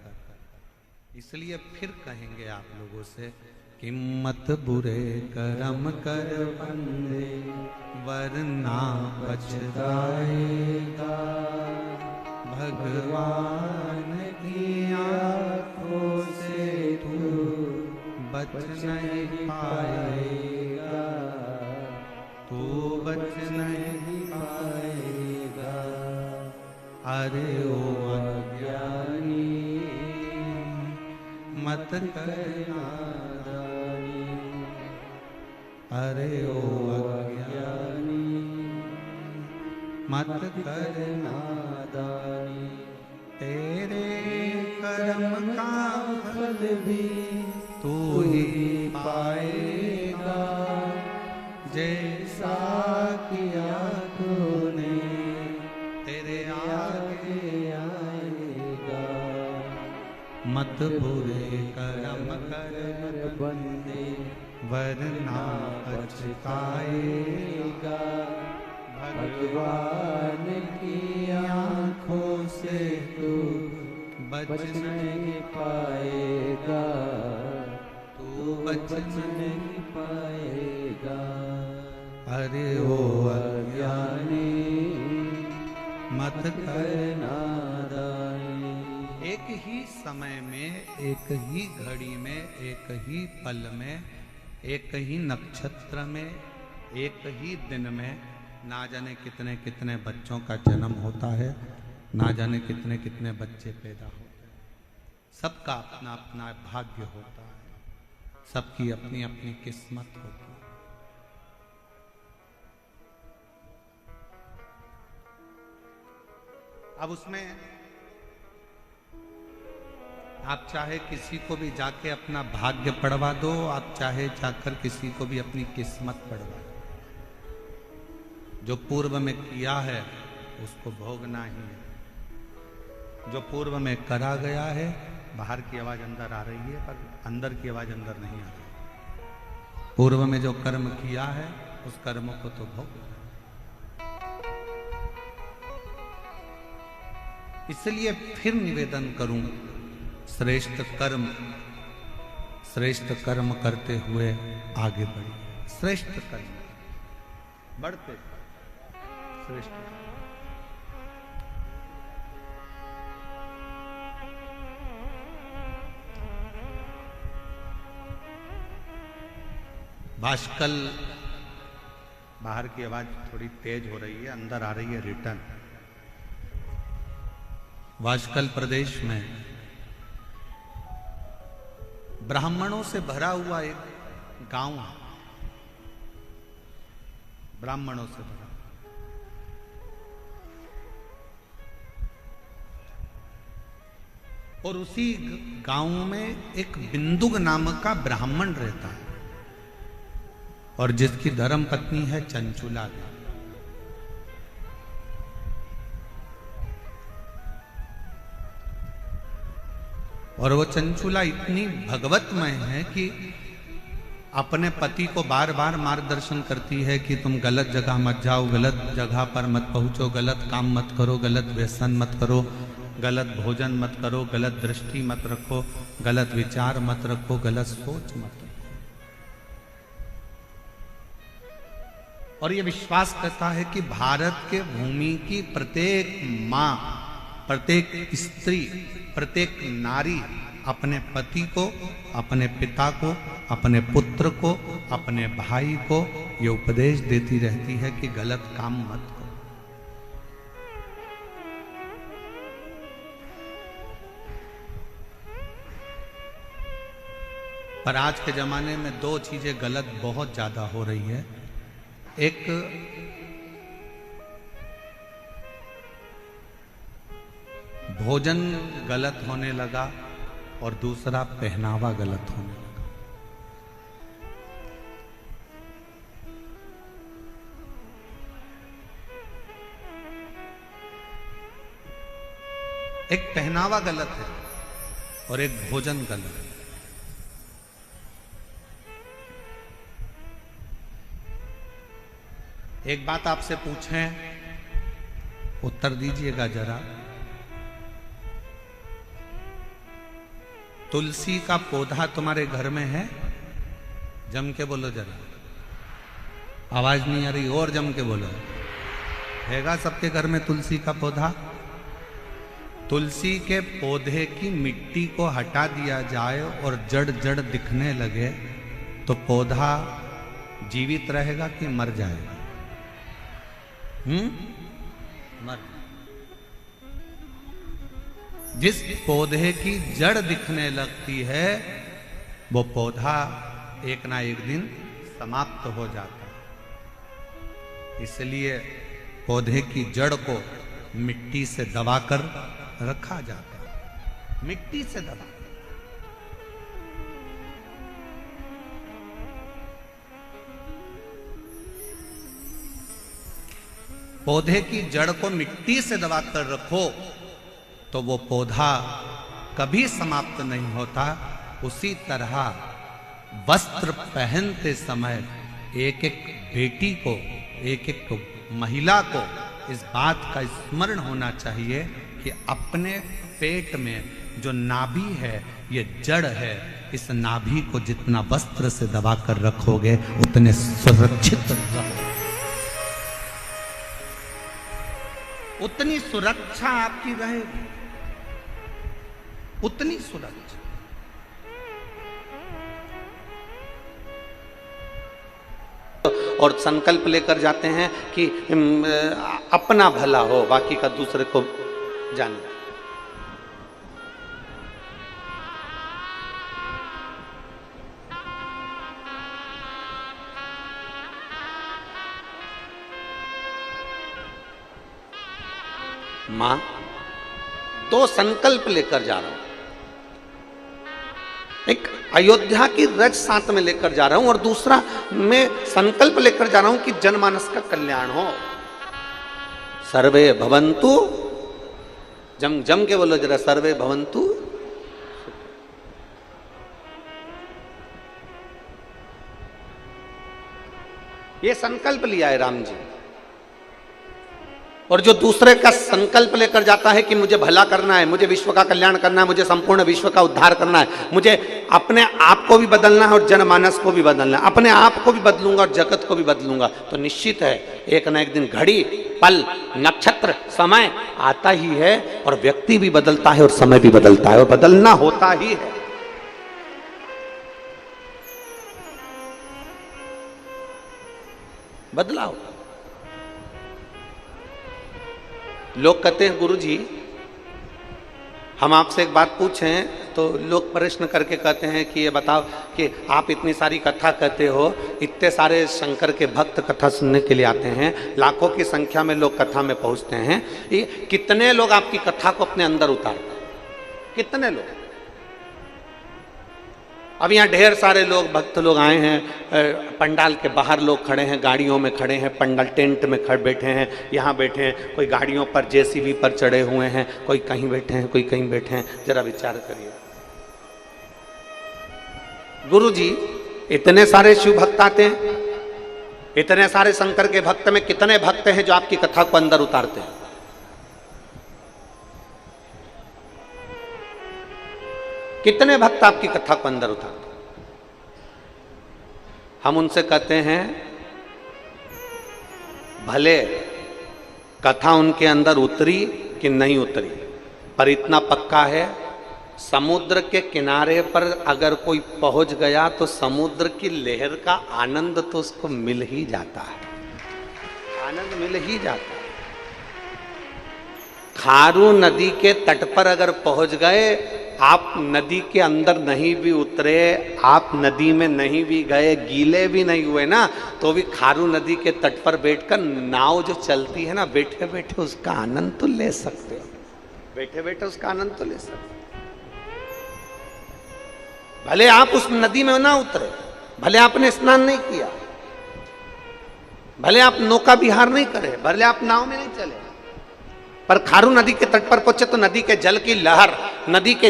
इसलिए फिर कहेंगे आप लोगों से कि मत बुरे कर्म कर बंदे वरना पछताएगा, भगवान की आँखों से तू बच नहीं पाएगा, तू बच नहीं पाएगा। अरे ओ अज्ञानी मत कर नादानी, अरे ओ अज्ञानी मत कर नादानी। तेरे कर्म का फल भी तू ही पाएगा, जैसा किया तूने तेरे आगे आएगा। मत बुरे कर्म कर बंदे वरना पछताएगा। भगवान की आँखों से तू बच नहीं पाएगा, तू बच नहीं पाएगा। अरे ओ अज्ञानी मत कर नादानी। एक ही समय में, एक ही घड़ी में, एक ही पल में, एक ही नक्षत्र में, एक ही दिन में ना जाने कितने कितने बच्चों का जन्म होता है, ना जाने कितने कितने बच्चे पैदा होते हैं। सबका अपना अपना भाग्य होता है, सबकी अपनी अपनी किस्मत होती है। अब उसमें आप चाहे किसी को भी जाके अपना भाग्य पढ़वा दो, आप चाहे जाकर किसी को भी अपनी किस्मत पढ़वा दो, जो पूर्व में किया है उसको भोगना ही है। जो पूर्व में करा गया है, बाहर की आवाज अंदर आ रही है पर अंदर की आवाज अंदर नहीं आ रही। पूर्व में जो कर्म किया है उस कर्म को तो भोगना। इसलिए फिर निवेदन करूं, श्रेष्ठ कर्म करते हुए आगे बढ़िए। श्रेष्ठ कर्म बढ़ते श्रेष्ठ। भाष्कल, बाहर की आवाज थोड़ी तेज हो रही है, अंदर आ रही है रिटर्न। भाष्कल प्रदेश में ब्राह्मणों से भरा हुआ एक गांव है, ब्राह्मणों से भरा। और उसी गांव में एक बिंदुक नामक का ब्राह्मण रहता है और जिसकी धर्म पत्नी है चंचुला देवी। और वो चंचुला इतनी भगवतमय है कि अपने पति को बार बार मार्गदर्शन करती है कि तुम गलत जगह मत जाओ, गलत जगह पर मत पहुंचो, गलत काम मत करो, गलत व्यसन मत करो, गलत भोजन मत करो, गलत दृष्टि मत रखो, गलत विचार मत रखो, गलत सोच मत रखो। और ये विश्वास करता है कि भारत के भूमि की प्रत्येक माँ, प्रत्येक स्त्री, प्रत्येक नारी अपने पति को, अपने पिता को, अपने पुत्र को, अपने भाई को ये उपदेश देती रहती है कि गलत काम मत करो। पर आज के जमाने में दो चीजें गलत बहुत ज्यादा हो रही है। एक भोजन गलत होने लगा और दूसरा पहनावा गलत होने लगा। एक पहनावा गलत है और एक भोजन गलत है। एक बात आपसे पूछें, उत्तर दीजिएगा जरा। तुलसी का पौधा तुम्हारे घर में है? जम के बोलो जरा, आवाज नहीं आ रही, और जम के बोलो। हैगा सबके घर में तुलसी का पौधा? तुलसी के पौधे की मिट्टी को हटा दिया जाए और जड़ जड़ दिखने लगे तो पौधा जीवित रहेगा कि मर जाएगा? मर। जिस पौधे की जड़ दिखने लगती है वो पौधा एक ना एक दिन समाप्त हो जाता है। इसलिए पौधे की जड़ को मिट्टी से दबाकर रखा जाता है, मिट्टी से दबा। पौधे की जड़ को मिट्टी से दबाकर रखो तो वो पौधा कभी समाप्त नहीं होता। उसी तरह वस्त्र पहनते समय एक एक बेटी को, एक एक महिला को इस बात का स्मरण होना चाहिए कि अपने पेट में जो नाभि है ये जड़ है, इस नाभि को जितना वस्त्र से दबाकर रखोगे उतने सुरक्षित रहोगे, उतनी सुरक्षा आपकी रहेगी, उतनी सुरक्षा। और संकल्प लेकर जाते हैं कि अपना भला हो, बाकी का दूसरे को जाने। मां, दो संकल्प लेकर जा रहा हूं। एक अयोध्या की रज साथ में लेकर जा रहा हूं और दूसरा मैं संकल्प लेकर जा रहा हूं कि जनमानस का कल्याण हो। सर्वे भवन्तु, जम के बोलो जरा, सर्वे भवन्तु। ये संकल्प लिया है राम जी। और जो दूसरे का संकल्प लेकर जाता है कि मुझे भला करना है, मुझे विश्व का कल्याण करना है, मुझे संपूर्ण विश्व का उद्धार करना है, मुझे अपने आप को भी बदलना है और जनमानस को भी बदलना है, अपने आप को भी बदलूंगा और जगत को भी बदलूंगा, तो निश्चित है एक न एक दिन घड़ी, पल, नक्षत्र, समय आता ही है और व्यक्ति भी बदलता है और समय भी बदलता है और बदलना होता ही है। बदलाव। लोग कहते हैं गुरुजी हम आपसे एक बात पूछें, तो लोग प्रश्न करके कहते हैं कि ये बताओ कि आप इतनी सारी कथा कहते हो, इतने सारे शंकर के भक्त कथा सुनने के लिए आते हैं, लाखों की संख्या में लोग कथा में पहुंचते हैं, ये कितने लोग आपकी कथा को अपने अंदर उतारते हैं? कितने लोग? अब यहाँ ढेर सारे लोग, भक्त लोग आए हैं, पंडाल के बाहर लोग खड़े हैं, गाड़ियों में खड़े हैं, पंडाल टेंट में खड़े बैठे हैं, यहाँ बैठे हैं, कोई गाड़ियों पर जेसीबी पर चढ़े हुए हैं, कोई कहीं बैठे हैं, कोई कहीं बैठे हैं। जरा विचार करिए गुरुजी, इतने सारे शिव भक्त आते हैं, इतने सारे शंकर के भक्त में कितने भक्त हैं जो आपकी कथा को अंदर उतारते हैं? कितने भक्त आपकी कथा को अंदर उतारते? हम उनसे कहते हैं भले कथा उनके अंदर उतरी कि नहीं उतरी, पर इतना पक्का है समुद्र के किनारे पर अगर कोई पहुंच गया तो समुद्र की लहर का आनंद तो उसको मिल ही जाता है, आनंद मिल ही जाता है। खारू नदी के तट पर अगर पहुंच गए, आप नदी के अंदर नहीं भी उतरे, आप नदी में नहीं भी गए, गीले भी नहीं हुए ना, तो भी खारू नदी के तट पर बैठकर नाव जो चलती है ना, बैठे बैठे उसका आनंद तो ले सकते हो, बैठे बैठे उसका आनंद तो ले सकते हो। भले आप उस नदी में ना उतरे, भले आपने स्नान नहीं किया, भले आप नौका विहार नहीं करे, भले आप नाव में नहीं चले, पर खारू नदी के तट पर पहुंचे तो नदी के जल की लहर, नदी के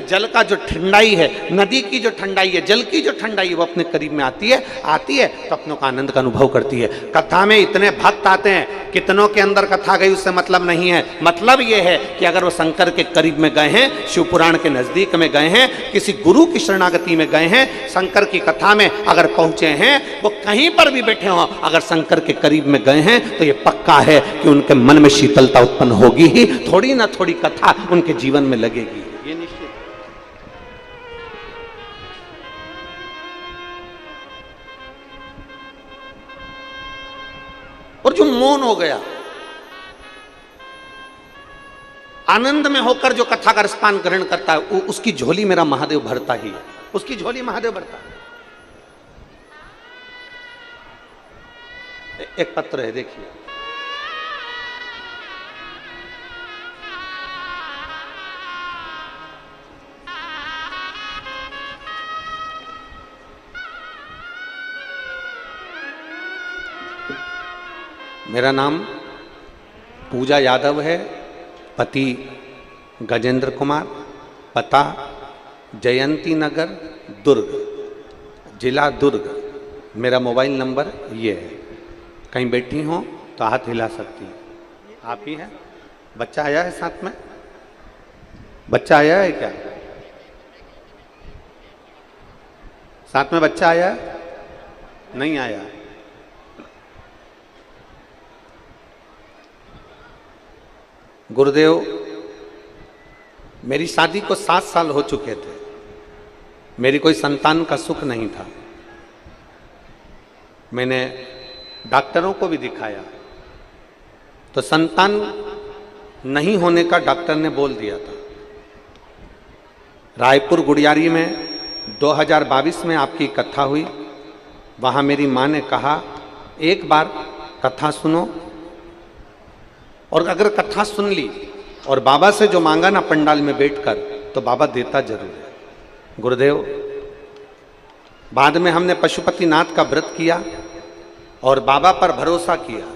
जल का जो ठंडाई है, नदी की जो ठंडाई है, जल की जो ठंडाई है वो अपने करीब में आती है तो अपनों का आनंद का अनुभव करती है। कथा में इतने भक्त आते हैं, कितनों के अंदर कथा गई उससे मतलब नहीं है। मतलब ये है कि अगर वो शंकर के करीब में गए हैं, शिव पुराण के नजदीक में गए हैं, किसी गुरु की शरणागति में गए हैं, शंकर की कथा में अगर पहुंचे हैं, वो कहीं पर भी बैठे हों, अगर शंकर के करीब में गए हैं तो ये पक्का है कि उनके मन में शीतलता उत्पन्न होगी ही, थोड़ी ना थोड़ी कथा उनके जीवन में लगेगी, ये निश्चित। और जो मौन हो गया, आनंद में होकर जो कथा का रसपान ग्रहण करता है, उसकी झोली मेरा महादेव भरता ही है, उसकी झोली महादेव भरता है। एक पत्र है, देखिए। मेरा नाम पूजा यादव है, पति गजेंद्र कुमार, पता जयंती नगर दुर्ग, जिला दुर्ग। मेरा मोबाइल नंबर ये है। कहीं बैठी हो तो हाथ हिला सकती हैं। आप ही हैं? बच्चा आया है साथ में? बच्चा आया है क्या? साथ में बच्चा आया है? नहीं आया। गुरुदेव, मेरी शादी को 7 साल हो चुके थे, मेरी कोई संतान का सुख नहीं था। मैंने डॉक्टरों को भी दिखाया तो संतान नहीं होने का डॉक्टर ने बोल दिया था। रायपुर गुड़ियारी में 2022 में आपकी कथा हुई, वहाँ मेरी माँ ने कहा एक बार कथा सुनो, और अगर कथा सुन ली और बाबा से जो मांगा ना पंडाल में बैठकर, तो बाबा देता जरूर है। गुरुदेव, बाद में हमने पशुपतिनाथ का व्रत किया और बाबा पर भरोसा किया।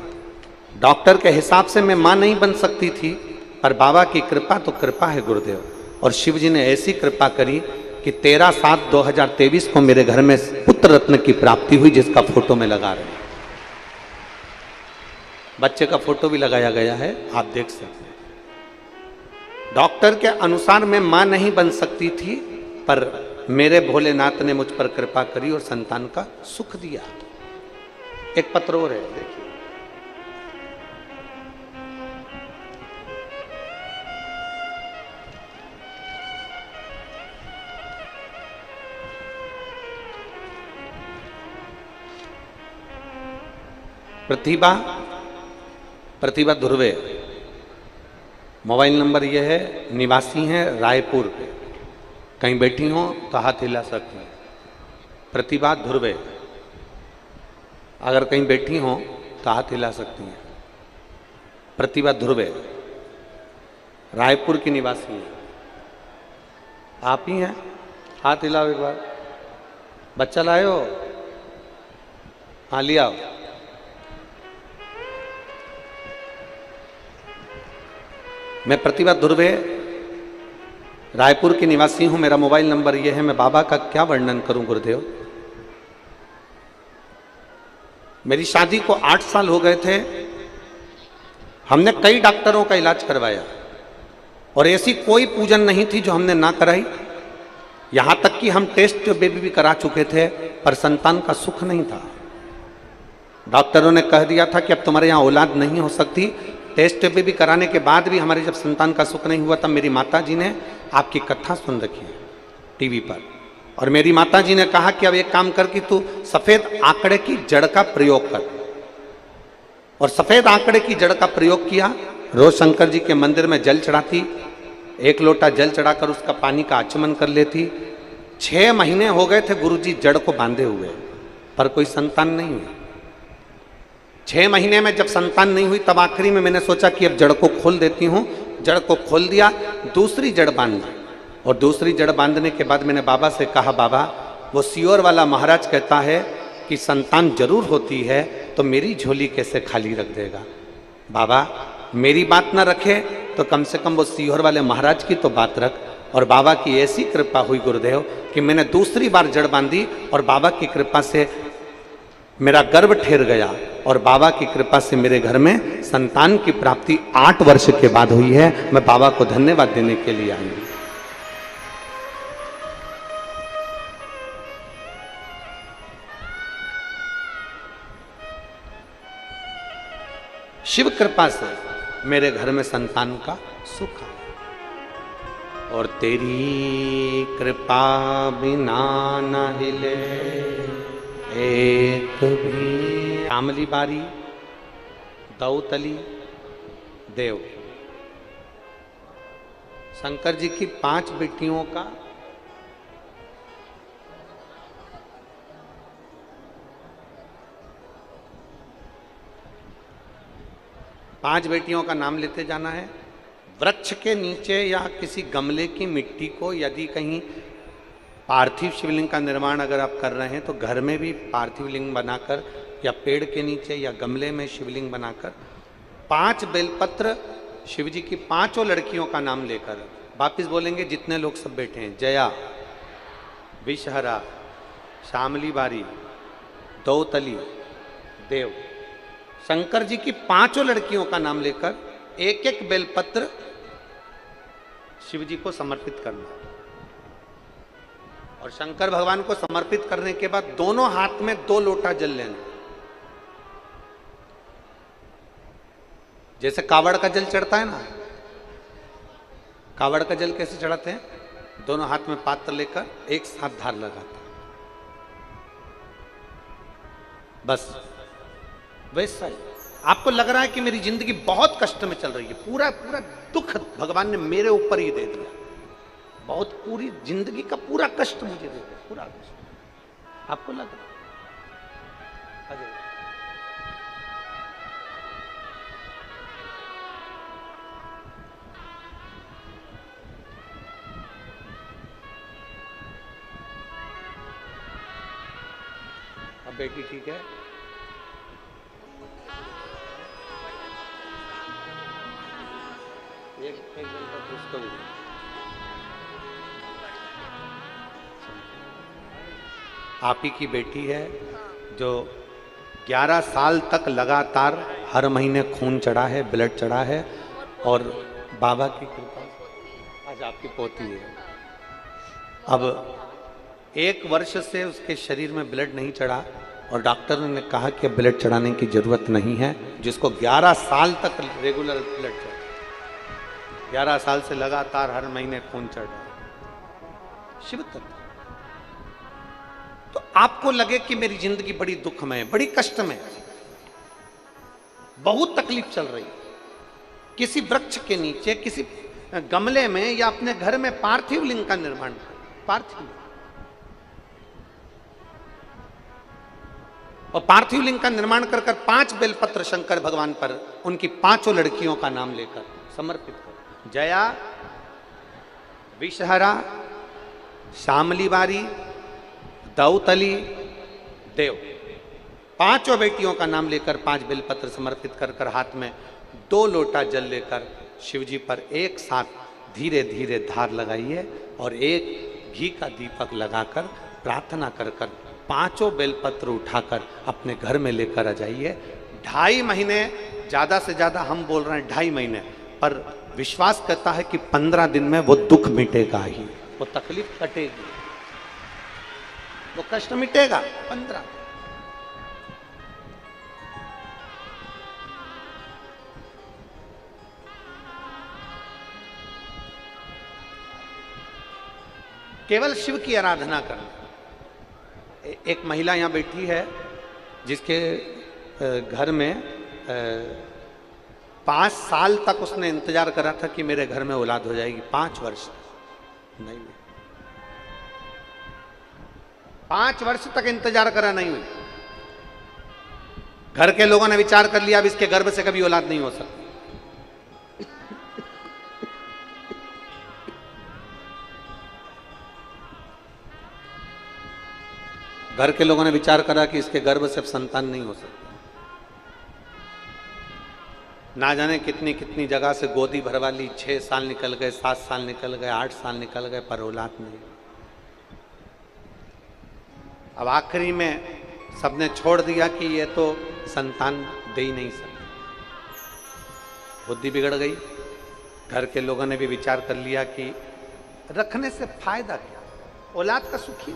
डॉक्टर के हिसाब से मैं मां नहीं बन सकती थी, पर बाबा की कृपा तो कृपा है गुरुदेव। और शिव जी ने ऐसी कृपा करी कि 13/7/2023 को मेरे घर में पुत्र रत्न की प्राप्ति हुई, जिसका फोटो में लगा रहे हैं। बच्चे का फोटो भी लगाया गया है, आप देख सकते हैं। डॉक्टर के अनुसार मैं मां नहीं बन सकती थी, पर मेरे भोलेनाथ ने मुझ पर कृपा करी और संतान का सुख दिया। एक पत्र और है, देखिए। प्रतिभा ध्रुवे, मोबाइल नंबर ये है, निवासी हैं रायपुर पे। कहीं बैठी हो तो हाथ हिला सकती हैं। प्रतिभा ध्रुवे, अगर कहीं बैठी हो तो हाथ हिला सकती हैं। प्रतिभा ध्रुवे रायपुर की निवासी हैं। आप ही हैं? हाथ हिलाओ एक बार। बच्चा लाए हो? हाँ, लिया। मैं प्रतिभा ध्रुवे रायपुर की निवासी हूं। मेरा मोबाइल नंबर यह है। मैं बाबा का क्या वर्णन करूं गुरुदेव। मेरी शादी को 8 साल हो गए थे। हमने कई डॉक्टरों का इलाज करवाया और ऐसी कोई पूजन नहीं थी जो हमने ना कराई। यहां तक कि हम टेस्ट बेबी भी करा चुके थे, पर संतान का सुख नहीं था। डॉक्टरों ने कह दिया था कि अब तुम्हारे यहां औलाद नहीं हो सकती। टेस्ट बेबी कराने के बाद भी हमारी जब संतान का सुख नहीं हुआ, तब मेरी माता जी ने आपकी कथा सुन रखी है टीवी पर, और मेरी माता जी ने कहा कि अब एक काम कर कि तू सफेद आंकड़े की जड़ का प्रयोग कर। और सफेद आंकड़े की जड़ का प्रयोग किया। रोज शंकर जी के मंदिर में जल चढ़ाती, 1 लोटा जल चढ़ाकर उसका पानी का आचमन कर लेती। 6 महीने हो गए थे गुरुजी जड़ को बांधे हुए, पर कोई संतान नहीं हुई। 6 महीने में जब संतान नहीं हुई, तब आखिरी में मैंने सोचा कि अब जड़ को खोल देती हूँ। जड़ को खोल दिया, दूसरी जड़ बांध दी। और दूसरी जड़ बांधने के बाद मैंने बाबा से कहा, बाबा वो सियोर वाला महाराज कहता है कि संतान जरूर होती है, तो मेरी झोली कैसे खाली रख देगा। बाबा मेरी बात ना रखे तो कम से कम वो सियोर वाले महाराज की तो बात रख। और बाबा की ऐसी कृपा हुई गुरुदेव कि मैंने दूसरी बार जड़ बांधी और बाबा की कृपा से मेरा गर्भ ठहर गया और बाबा की कृपा से मेरे घर में संतान की प्राप्ति 8 वर्ष के बाद हुई है। मैं बाबा को धन्यवाद देने के लिए आई हूं। शिव कृपा से मेरे घर में संतान का सुख है और तेरी कृपा बिना न हिले एक भी। आमली बारी, दौतली, देव। शंकर जी की 5 बेटियों का पांच बेटियों का नाम लेते जाना है। वृक्ष के नीचे या किसी गमले की मिट्टी को यदि कहीं पार्थिव शिवलिंग का निर्माण अगर आप कर रहे हैं तो घर में भी पार्थिव लिंग बनाकर या पेड़ के नीचे या गमले में शिवलिंग बनाकर 5 बेलपत्र शिव जी की 5 लड़कियों का नाम लेकर वापिस बोलेंगे जितने लोग सब बैठे हैं। जया, विषहरा, श्यामली बारी, दौतली, देव। शंकर जी की 5 लड़कियों का नाम लेकर एक एक बेलपत्र शिव जी को समर्पित करना और शंकर भगवान को समर्पित करने के बाद दोनों हाथ में 2 लोटा जल लेना। जैसे कावड़ का जल चढ़ता है ना, कावड़ का जल कैसे चढ़ाते हैं? दोनों हाथ में पात्र लेकर एक साथ धार लगाते हैं, बस वैसा ही। आपको लग रहा है कि मेरी जिंदगी बहुत कष्ट में चल रही है, पूरा पूरा दुख भगवान ने मेरे ऊपर ही दे दिया, बहुत पूरी जिंदगी का पूरा कष्ट मुझे दे दिया, पूरा कष्ट आपको लग रहा है? अब बेटी ठीक है? एक उसको आप ही की बेटी है जो 11 साल तक लगातार हर महीने खून चढ़ा है, ब्लड चढ़ा है और बाबा की कृपा आज आपकी पोती है। अब 1 वर्ष से उसके शरीर में ब्लड नहीं चढ़ा और डॉक्टर ने कहा कि ब्लड चढ़ाने की जरूरत नहीं है, जिसको 11 साल तक रेगुलर ब्लड चढ़ा, 11 साल से लगातार हर महीने खून चढ़ रहा है। शिव तत्व। तो आपको लगे कि मेरी जिंदगी बड़ी दुख में, बड़ी कष्ट में, बहुत तकलीफ चल रही, किसी वृक्ष के नीचे, किसी गमले में या अपने घर में पार्थिव लिंग का निर्माण कर, पार्थिव और पार्थिव लिंग का निर्माण कर 5 बेलपत्र शंकर भगवान पर उनकी 5 लड़कियों का नाम लेकर समर्पित कर। जया, विषहरा, श्यामली बारी, दौतली, देव। 5 बेटियों का नाम लेकर 5 बेलपत्र समर्पित कर कर हाथ में 2 लोटा जल लेकर शिव जी पर एक साथ धीरे धीरे धार लगाइए और एक घी का दीपक लगाकर प्रार्थना कर कर 5 बेलपत्र उठाकर अपने घर में लेकर आ जाइए। 2.5 महीने, ज्यादा से ज्यादा हम बोल रहे हैं 2.5 महीने, पर विश्वास करता है कि 15 दिन में वो दुख मिटेगा ही, वो तकलीफ कटेगी, वो कष्ट मिटेगा 15। केवल शिव की आराधना करना। एक महिला यहां बैठी है जिसके घर में 5 साल तक उसने इंतजार करा था कि मेरे घर में औलाद हो जाएगी। 5 वर्ष नहीं हुई, 5 वर्ष तक इंतजार करा, नहीं हुई। घर के लोगों ने विचार कर लिया अब इसके गर्भ से कभी औलाद नहीं हो सकती। घर के लोगों ने विचार करा कि इसके गर्भ से संतान नहीं हो सकती। ना जाने कितनी कितनी जगह से गोदी भरवा ली, 6 साल निकल गए, 7 साल निकल गए, 8 साल निकल गए, पर औलाद नहीं। अब आखिरी में सबने छोड़ दिया कि ये तो संतान दे ही नहीं सकते। बुद्धि बिगड़ गई। घर के लोगों ने भी विचार कर लिया कि रखने से फायदा क्या, औलाद का सुख ही।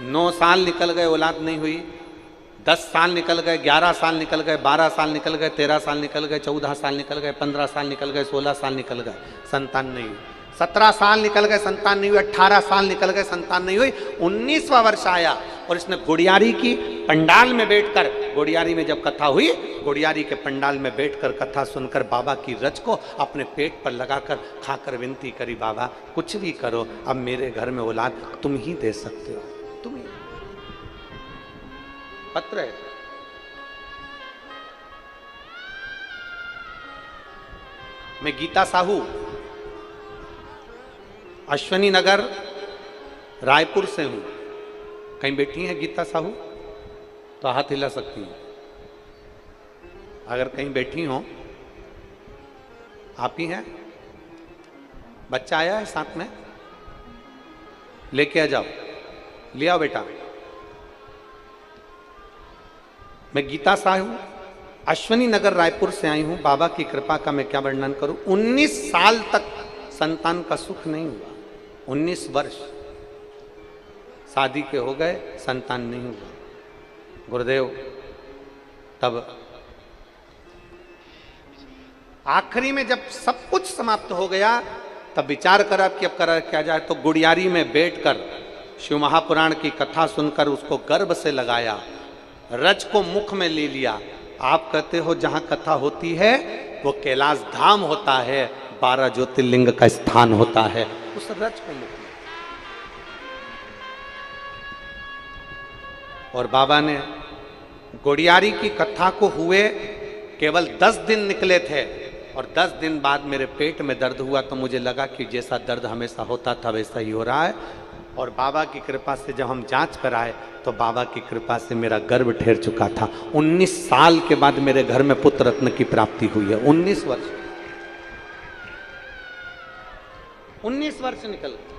9 साल निकल गए, औलाद नहीं हुई। 10 साल निकल गए, 11 साल निकल गए, 12 साल निकल गए, 13 साल निकल गए, 14 साल निकल गए, 15 साल निकल गए, 16 साल निकल गए, संतान नहीं हुई। 17 साल निकल गए, संतान नहीं हुई। 18 साल निकल गए, संतान नहीं हुई। 19वां वर्ष आया और इसने गुड़ियारी की पंडाल में बैठकर, गुड़ियारी में जब कथा हुई, गुड़ियारी के पंडाल में बैठकर कथा सुनकर बाबा की रच को अपने पेट पर लगाकर खाकर विनती करी, बाबा कुछ भी करो, अब मेरे घर में औलाद तुम ही दे सकते हो, तुम ही। पत्र है। मैं गीता साहू अश्वनी नगर रायपुर से हूं। कहीं बैठी हैं गीता साहू तो हाथ हिला सकती हैं। अगर कहीं बैठी हो, आप ही हैं? बच्चा आया है साथ में, लेके आ जाओ, ले आओ बेटा। मैं गीता साहू अश्वनी नगर रायपुर से आई हूं। बाबा की कृपा का मैं क्या वर्णन करूं। 19 साल तक संतान का सुख नहीं हुआ। 19 वर्ष शादी के हो गए, संतान नहीं हुआ। गुरुदेव तब आखिरी में जब सब कुछ समाप्त हो गया, तब विचार करा कि अब करा क्या जाए। तो गुड़ियारी में बैठकर शिव महापुराण की कथा सुनकर उसको गर्भ से लगाया, रज को मुख में ले लिया। आप कहते हो जहां कथा होती है वो कैलाश धाम होता है, 12 ज्योतिर्लिंग का स्थान होता है, उस रज को मुख में। और बाबा ने गुड़ियारी की कथा को हुए केवल 10 दिन निकले थे, और 10 दिन बाद मेरे पेट में दर्द हुआ तो मुझे लगा कि जैसा दर्द हमेशा होता था वैसा ही हो रहा है। और बाबा की कृपा से जब हम जांच कराए तो बाबा की कृपा से मेरा गर्भ ठहर चुका था। 19 साल के बाद मेरे घर में पुत्र रत्न की प्राप्ति हुई है। 19 वर्ष 19 वर्ष निकल गए।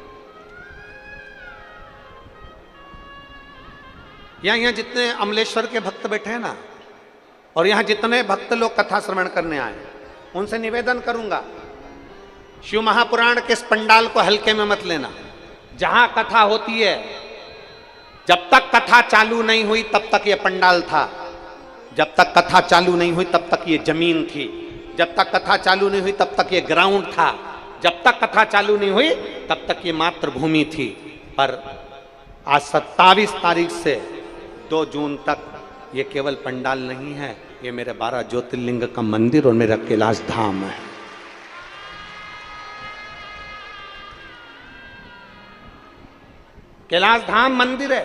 यहाँ जितने अमलेश्वर के भक्त बैठे हैं ना, और यहाँ जितने भक्त लोग कथा श्रवण करने आए, उनसे निवेदन करूंगा, शिव महापुराण के इस पंडाल को हल्के में मत लेना। जहां कथा होती है, जब तक कथा चालू नहीं हुई तब तक ये पंडाल था, जब तक कथा चालू नहीं हुई तब तक ये जमीन थी, जब तक कथा चालू नहीं हुई तब तक ये ग्राउंड था, जब तक कथा चालू नहीं हुई तब तक ये मातृभूमि थी। पर आज 27 तारीख से 2 जून तक ये केवल पंडाल नहीं है, ये मेरे 12 ज्योतिर्लिंग का मंदिर और मेरा कैलाश धाम है। कैलाश धाम मंदिर है,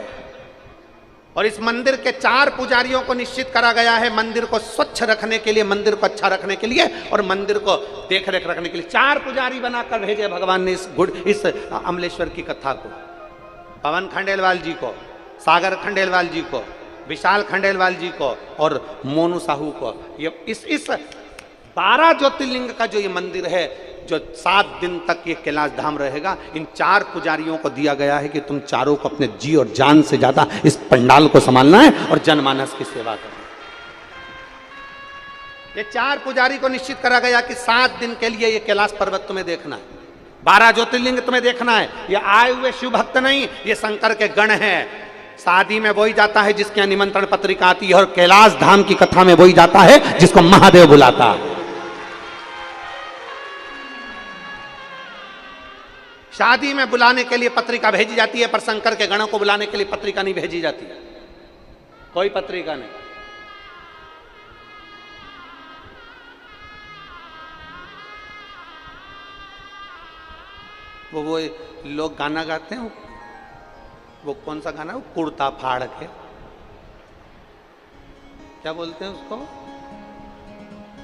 और इस मंदिर के 4 पुजारियों को निश्चित करा गया है मंदिर को स्वच्छ रखने के लिए, मंदिर को अच्छा रखने के लिए, और मंदिर को देख रेख रखने के लिए 4 पुजारी बनाकर भेजे भगवान ने इस अमलेश्वर की कथा को। पवन खंडेलवाल जी को, सागर खंडेलवाल जी को, विशाल खंडेलवाल जी को और मोनू साहू को। ये इस 12 ज्योतिर्लिंग का जो ये मंदिर है, जो 7 दिन तक ये कैलाश धाम रहेगा, इन 4 पुजारियों को दिया गया है कि तुम चारों को अपने जी और जान से ज्यादा इस पंडाल को संभालना है और जनमानस की सेवा करना। ये 4 पुजारी को निश्चित करा गया कि 7 दिन के लिए ये कैलाश पर्वत तुम्हें देखना है, 12 ज्योतिर्लिंग तुम्हें देखना है। ये आए हुए शिव भक्त नहीं, ये शंकर के गण हैं। शादी में वही जाता है जिसकी निमंत्रण पत्रिका आती है, और कैलाश धाम की कथा में वही जाता है जिसको महादेव बुलाता है। शादी में बुलाने के लिए पत्रिका भेजी जाती है, पर शंकर के गणों को बुलाने के लिए पत्रिका नहीं भेजी जाती है, कोई पत्रिका नहीं। वो लोग गाना गाते हैं, वो कौन सा गाना है, वो कुर्ता फाड़ के, क्या बोलते हैं उसको,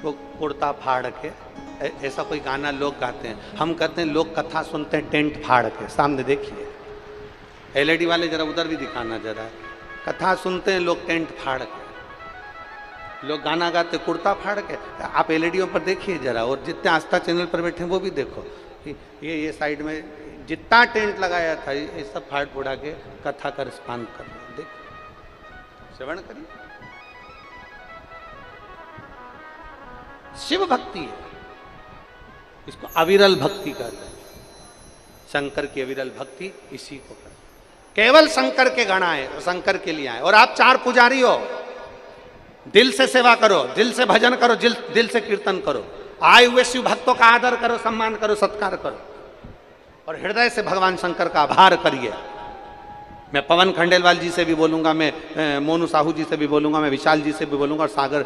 वो कुर्ता फाड़ के, ऐसा कोई गाना लोग गाते हैं। हम कहते हैं लोग कथा सुनते हैं टेंट फाड़ के। सामने देखिए, एलईडी वाले जरा उधर भी दिखाना जरा, कथा सुनते हैं लोग टेंट फाड़ के। लोग गाना गाते कुर्ता फाड़ के। आप एलईडीओ पर देखिए जरा, और जितने आस्था चैनल पर बैठे हैं वो भी देखो, ये साइड में जितना टेंट लगाया था ये सब फाड़ फोड़ा के कथा का रसपान कर रहे हैं। देखो, श्रवण करिए, शिव भक्ति है, इसको अविरल भक्ति कहते हैं। शंकर की अविरल भक्ति इसी को कहते हैं। केवल शंकर के गण आए और शंकर के लिए आए। और आप 4 पुजारी हो, दिल से सेवा करो, दिल से भजन करो, दिल से कीर्तन करो, आए हुए शिव भक्तों का आदर करो, सम्मान करो, सत्कार करो, और हृदय से भगवान शंकर का आभार करिए। मैं पवन खंडेलवाल जी से भी बोलूंगा, मैं मोनू साहू जी से भी बोलूंगा, मैं विशाल जी से भी बोलूंगा, और सागर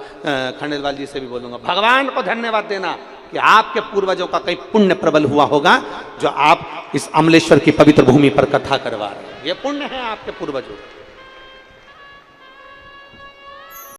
खंडेलवाल जी से भी बोलूंगा। भगवान को धन्यवाद देना कि आपके पूर्वजों का कई पुण्य प्रबल हुआ होगा जो आप इस अमलेश्वर की पवित्र भूमि पर कथा करवा रहे हैं। ये पुण्य है आपके पूर्वजों का।